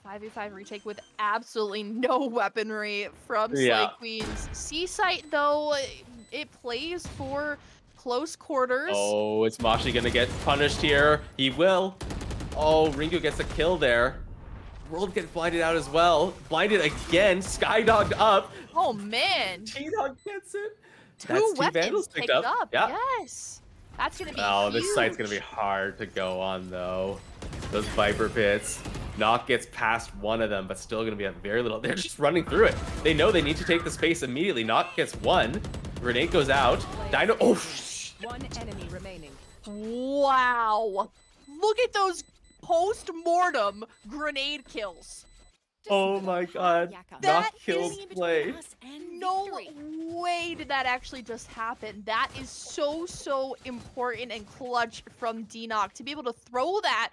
5v5 retake with absolutely no weaponry from Slay Yeah. Queens. C-Site, though, it plays for close quarters. Oh, is Moshi gonna get punished here? He will. Oh, Ringu gets a kill there. World gets blinded out as well. Blinded again. Skydogged up. Oh, man. T-Dog gets it. Two weapons Vandals picked up. Yeah. Yes. That's going to be Oh, huge. this site's gonna be hard to go on though. Those Viper pits. Knock gets past one of them, but still gonna be at very little. They're just running through it. They know they need to take the space immediately. Knock gets one. Grenade goes out. Dino. Oh, One enemy remaining. Wow. Look at those post-mortem grenade kills. oh my God. That Knock is kills Play. No way did that actually just happen. That is so important and clutch from Dinoc to be able to throw that,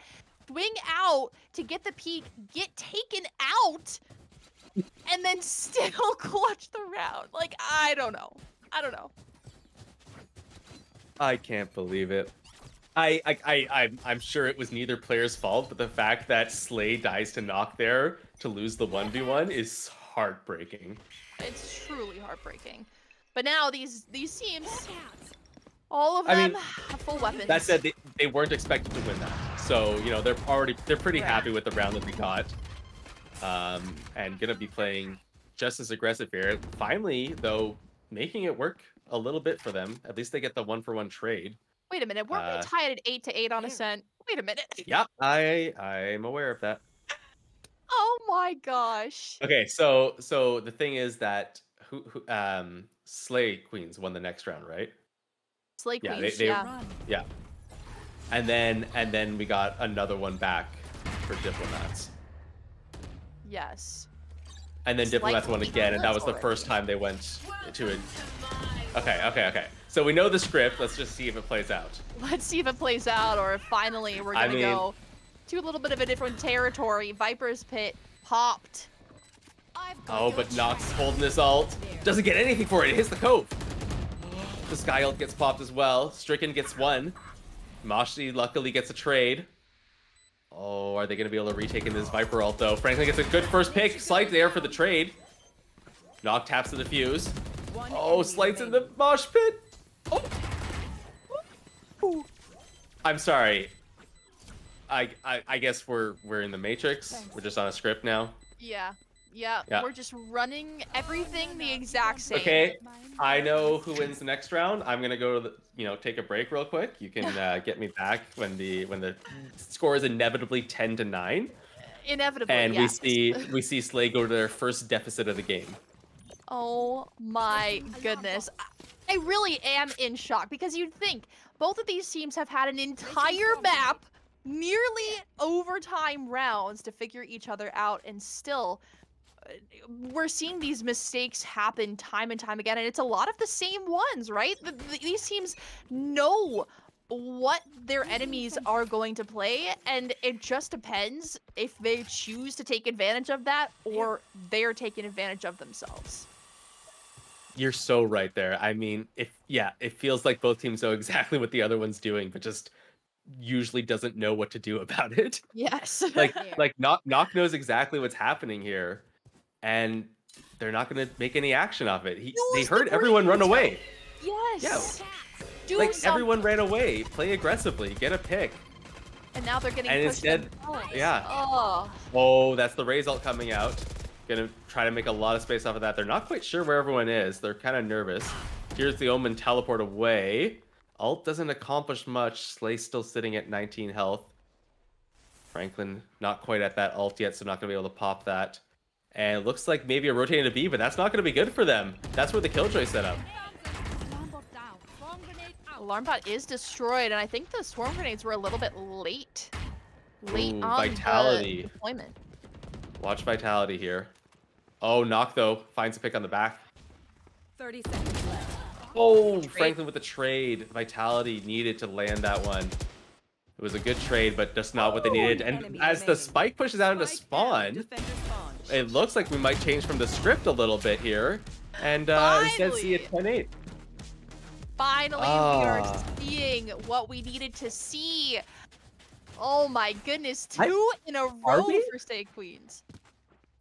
swing out to get the peak, get taken out, and then still clutch the round. Like, I don't know. I can't believe it. I'm sure it was neither player's fault, but the fact that Slay dies to Knock there to lose the 1v1 is heartbreaking. It's truly heartbreaking. But now these teams, all of I them mean, have full weapons. That said, they weren't expected to win that. So, they're pretty Right. happy with the round that they got. And gonna be playing just as aggressive here. Finally, though, making it work a little bit for them. At least they get the 1-for-1 trade. Wait a minute, weren't we tied at 8-8 on Ascent? Wait a minute. Yeah, I'm aware of that. Oh my gosh. Okay, so the thing is that who Slay Queens won the next round, right? Slay Yeah, Queens, they- yeah. Yeah. And then we got another one back for Diplomats. Yes. And then Slay Diplomats won Queens again, and that was the already. first time they went to it. Okay. So we know the script. Let's just see if it plays out. Let's see if it plays out, or if finally we're gonna go to a little bit of a different territory. Viper's Pit popped. Oh, but Nox holding his ult. Doesn't get anything for it. It hits the cove. The Sky ult gets popped as well. Stricken gets one. Moshi luckily gets a trade. Oh, are they going to be able to retake in this Viper ult, though? Franklin gets a good first pick. Slight there for the trade. Knock taps the defuse. Oh, Slight's in the mosh pit. Oh. I'm sorry. I guess we're in the Matrix. Thanks. We're just on a script now. Yeah. We're just running everything the exact same. Okay, I know who wins the next round. I'm gonna go to take a break real quick. You can get me back when the score is inevitably 10-9. Inevitably, and yes. we see Slay go to their first deficit of the game. Oh my goodness. I really am in shock because you'd think both of these teams have had an entire map, nearly overtime rounds to figure each other out, and still we're seeing these mistakes happen time and time again, and it's a lot of the same ones, right? These teams know what their enemies are going to play, and it just depends if they choose to take advantage of that or they're taking advantage of themselves. You're so right there. I mean, it feels like both teams know exactly what the other one's doing, but just usually doesn't know what to do about it. Yes. like Knock knows exactly what's happening here, and they're not going to make any action off it. They heard everyone run away. Yes. Yeah. Like everyone ran away. Play aggressively. Get a pick. And now they're getting pushed. And instead, yeah. Oh, that's the Raze ult coming out. Gonna try to make a lot of space off of that. They're not quite sure where everyone is. They're kind of nervous. Here's the Omen teleport away. Ult doesn't accomplish much. Slay's still sitting at 19 health. Franklin not quite at that ult yet, so not gonna be able to pop that. And it looks like maybe a rotating to B, but that's not gonna be good for them. That's where the Killjoy set up. Alarm bot is destroyed, and I think the swarm grenades were a little bit late. On Vitality. the deployment. Watch Vitality here. Oh, Knock though finds a pick on the back. 30 seconds left. Oh, Franklin with the trade. Vitality needed to land that one. It was a good trade, but just not what they needed. And as the spike pushes out into spawn, it looks like we might change from the script a little bit here, and instead see a 10-8. Finally, we are seeing what we needed to see. Oh my goodness, two in a row for Slay Queens.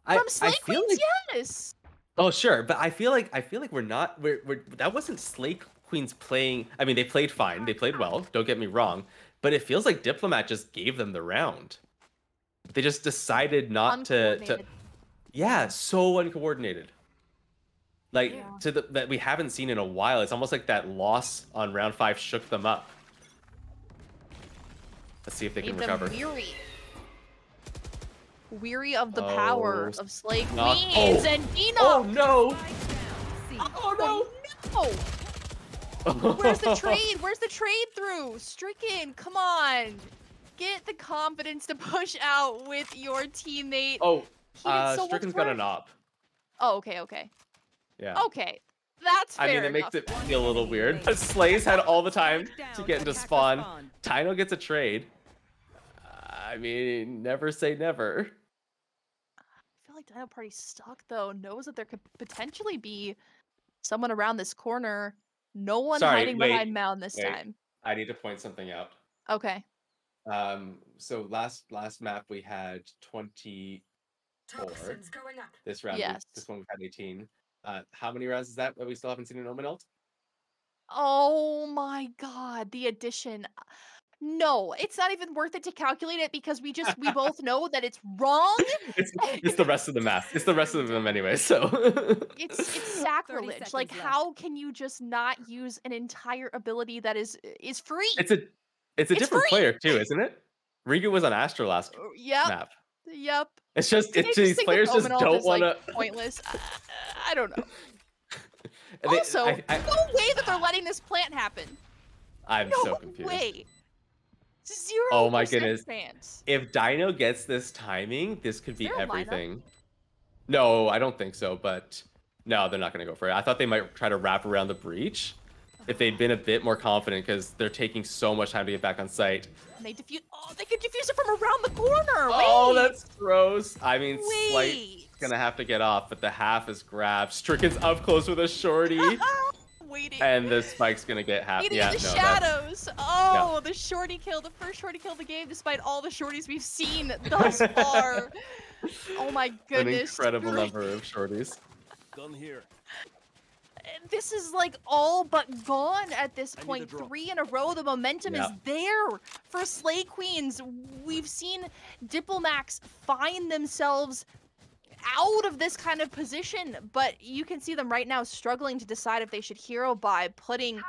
From Slay Queens, yes. Oh sure, but I feel like we're not. That wasn't Slay Queens playing. I mean, they played fine. They played well. Don't get me wrong. But it feels like Diplomat just gave them the round. They just decided not to. Yeah, so uncoordinated. Like that we haven't seen in a while. It's almost like that loss on round 5 shook them up. Let's see if they can recover. Weary of the power of Slay Queens and Dino. Oh no! Oh no! Where's the trade? Where's the trade through? Stricken, come on. Get the confidence to push out with your teammate. Oh, Stricken's got an op. Oh, okay. Yeah. Okay, that's fair. I mean, it makes it feel a little weird, but Slay's had all the time to get into spawn. Tino gets a trade. I mean, never say never. I feel like Dino Party's stuck, though. Knows that there could potentially be someone around this corner. No one hiding behind Mound this time. I need to point something out. Okay. So last map we had 24. This round, this one we've had 18. How many rounds is that we still haven't seen an Omen ult? Oh my god, the addition. No, it's not even worth it to calculate it because we both know that it's wrong. It's the rest of the math. It's the rest of them anyway, so. It's sacrilege. Like, how can you just not use an entire ability that is free? It's a different player too, isn't it? Rigu was on Astro last map. Yep. It's just these players just don't want to. Pointless. I don't know. Also, no way that they're letting this plant happen. I'm so confused. Way. 0% Oh my goodness. chance. If Dino gets this timing, this could be everything. No, I don't think so, but no, they're not going to go for it. I thought they might try to wrap around the breach if they'd been a bit more confident because they're taking so much time to get back on site. And they defuse. Oh, they could defuse it from around the corner. Oh, that's gross. I mean, Slight's gonna have to get off, but the half is grabbed. Stricken's up close with a shorty. Waiting. And the spike's gonna get half. The shadows. Oh, the shorty kill. The first shorty kill of the game, despite all the shorties we've seen thus far. Oh my goodness. An incredible number of shorties. Gun here. this is like all but gone at this point. 3 in a row. The momentum is there for Slay Queens. We've seen Diplomax find themselves out of this kind of position, but you can see them right now struggling to decide if they should hero buy, putting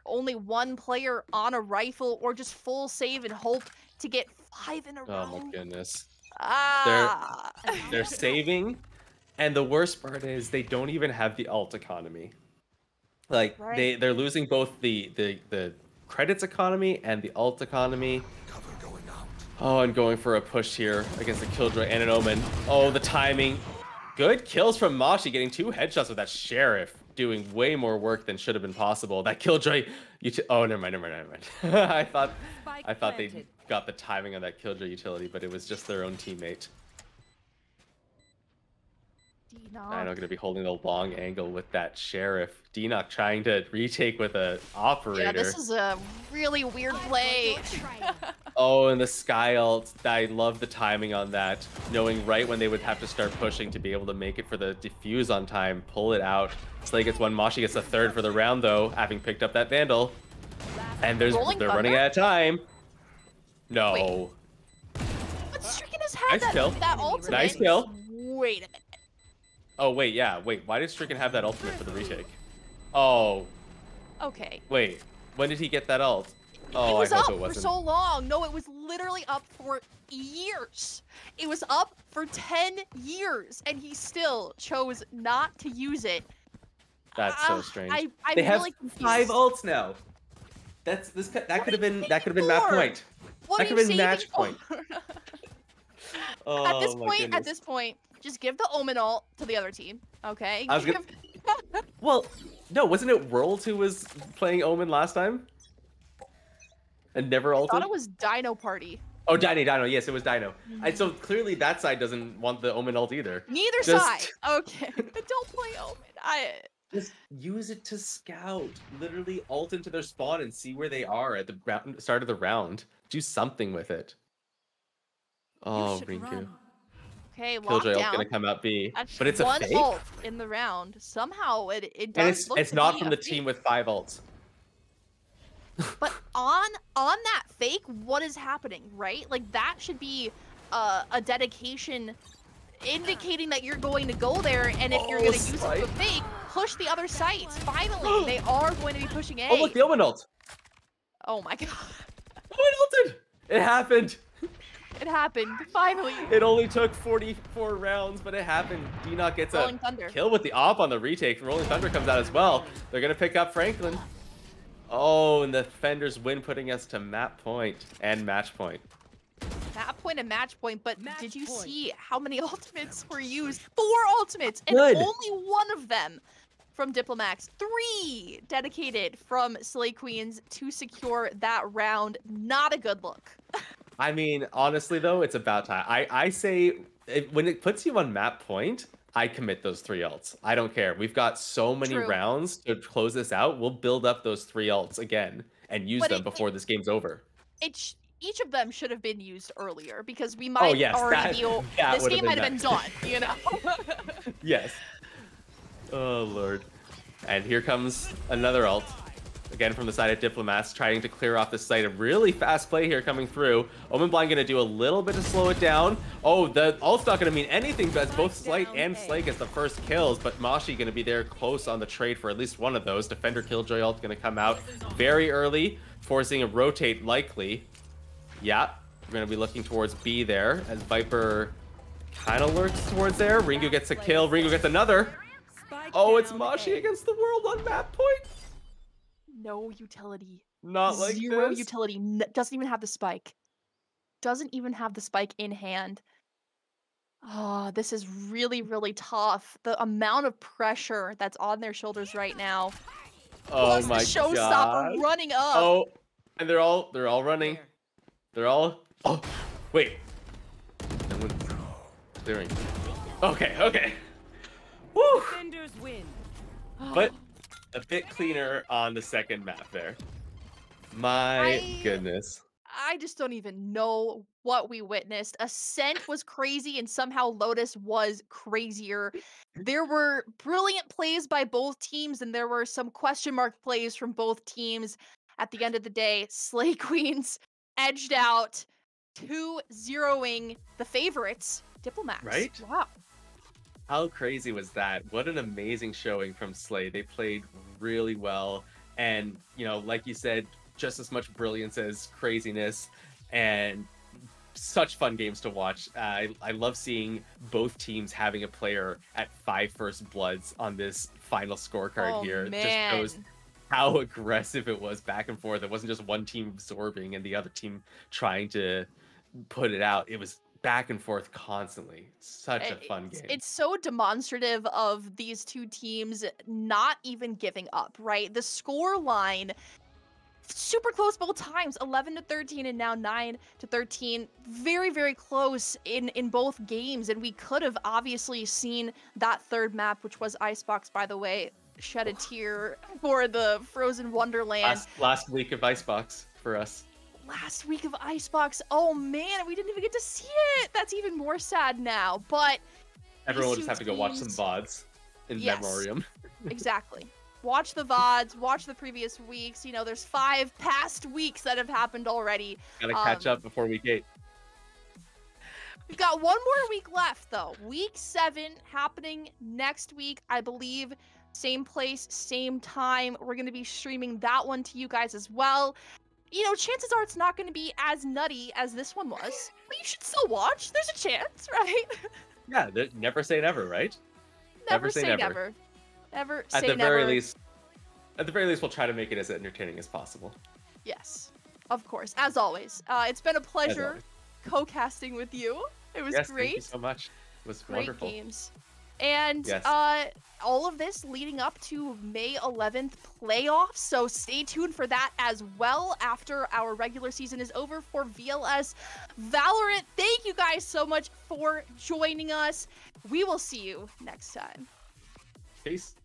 only one player on a rifle or just full save and hope to get 5 in a row. Oh my goodness. Ah. They're saving, and the worst part is they don't even have the alt economy. Like they're losing both the credits economy and the alt economy. Oh, and going for a push here against the Killjoy and an Omen. Oh, the timing. Good kills from Moshi, getting 2 headshots with that Sheriff, doing way more work than should have been possible. That Killjoy, oh, never mind. I thought they got the timing on that Killjoy utility, but it was just their own teammate. I'm going to be holding the long angle with that Sheriff. Dinoc trying to retake with an operator. Yeah, this is a really weird play. Oh, and the Sky ult. I love the timing on that. Knowing right when they would have to start pushing to be able to make it for the defuse on time. Pull it out. Slay gets 1. Moshi gets the 3rd for the round, though, having picked up that Vandal. And they're running out of time. No. Wait. But Stricken has had that ultimate. Nice kill. Wait a minute. Oh, wait, yeah. Wait, why did Stricken have that ultimate for the retake? Oh. Okay. Wait, when did he get that ult? Oh, I hope it wasn't. It was up for so long. No, it was literally up for years. It was up for 10 years, and he still chose not to use it. That's so strange. They have really 5 ults now. That could have been match point. That could have been match point. Oh, at this point, just give the Omen ult to the other team, okay? Well, no, wasn't it World who was playing Omen last time? And never ulted? I thought it was Dino Party. Oh, Dino, yes, it was Dino. And so clearly that side doesn't want the Omen ult either. Neither side. Okay, but don't play Omen. Just use it to scout. Literally ult into their spawn and see where they are at the start of the round. Do something with it. Oh, Rinku. Okay, Killjoy lockdown. Ult's gonna come out B, That's but it's a fake. Ult in the round. Somehow it does. And it's not from the team with 5 ults. But on that fake, what is happening, right? Like that should be a dedication, indicating that you're going to go there. And if you're gonna use it for fake, push the other sites. Finally, they are going to be pushing A. Oh look, the Omen ult. Oh my god. Omen ulted. It happened. It happened, finally. It only took 44 rounds, but it happened. Dinoc gets a kill with the op on the retake. Rolling Thunder comes out as well. They're going to pick up Franklin. Oh, and the Defenders win, putting us to map point and match point. Map point and match point, but did you see how many ultimates were used? 4 ultimates, and Good. Only one of them from Diplomax. 3 dedicated from Slay Queens to secure that round. Not a good look. I mean, honestly, though, it's about time. I say when it puts you on map point, I commit those 3 ults. I don't care. We've got so many rounds to close this out. We'll build up those 3 ults again and use them before this game's over. Each of them should have been used earlier because we might already be. This game might have been done, you know? Yes. Oh, Lord. And here comes another ult. Again, from the side of Diplomax, trying to clear off the site. A really fast play here coming through. Omen Blind going to do a little bit to slow it down. Oh, the ult's not going to mean anything, but both Slight and Slay gets the first kills, but Moshi going to be there close on the trade for at least one of those. Defender Killjoy ult going to come out very early, forcing a rotate likely. Yeah, we're going to be looking towards B there, as Viper kind of lurks towards there. Ringu gets a kill. Ringu gets another. Oh, it's Moshi against the world on map point. No utility. Not like Zero this. utility. Doesn't even have the spike. Doesn't even have the spike in hand. Oh, this is really, really tough. The amount of pressure that's on their shoulders right now. Oh my god. Showstopper running up. Oh, and they're all running. They're all. Oh, wait. Clearing. Okay. Woo. Defenders win. But a bit cleaner on the second map there. My goodness. I just don't even know what we witnessed. Ascent was crazy, and somehow Lotus was crazier. There were brilliant plays by both teams, and there were some question mark plays from both teams. At the end of the day, Slay Queens edged out 2-0ing the favorites, Diplomax. Right? Wow. How crazy was that? What an amazing showing from Slay. They played really well. And, you know, like you said, just as much brilliance as craziness, and such fun games to watch. I love seeing both teams having a player at 5 first bloods on this final scorecard here. Man. It just shows how aggressive it was back and forth. It wasn't just one team absorbing and the other team trying to put it out. It was back and forth constantly. Such a fun game. It's so demonstrative of these two teams not even giving up, right? The score line super close both times, 11-13 and now 9-13. Very, very close in both games, and we could have obviously seen that third map, which was Icebox, by the way, shed a tear for the Frozen Wonderland. Last week of Icebox for us. Last week of Icebox. Oh man, we didn't even get to see it. That's even more sad now. But everyone will just have to go watch some VODs in memoriam. Exactly. Watch the VODs, watch the previous weeks. You know, there's 5 past weeks that have happened already. Gotta catch up before week 8. We've got one more week left, though. Week 7 happening next week, I believe. Same place, same time. We're going to be streaming that one to you guys as well. You know, chances are it's not going to be as nutty as this one was. But you should still watch. There's a chance, right? Yeah, never say never, right? Never say never. Never say never. At the very least, we'll try to make it as entertaining as possible. Yes, of course, as always. It's been a pleasure co-casting with you. It was great. Thank you so much. It was great wonderful. Games. And all of this leading up to May 11th playoffs, so stay tuned for that as well after our regular season is over for VLS Valorant. Thank you guys so much for joining us. We will see you next time. Peace.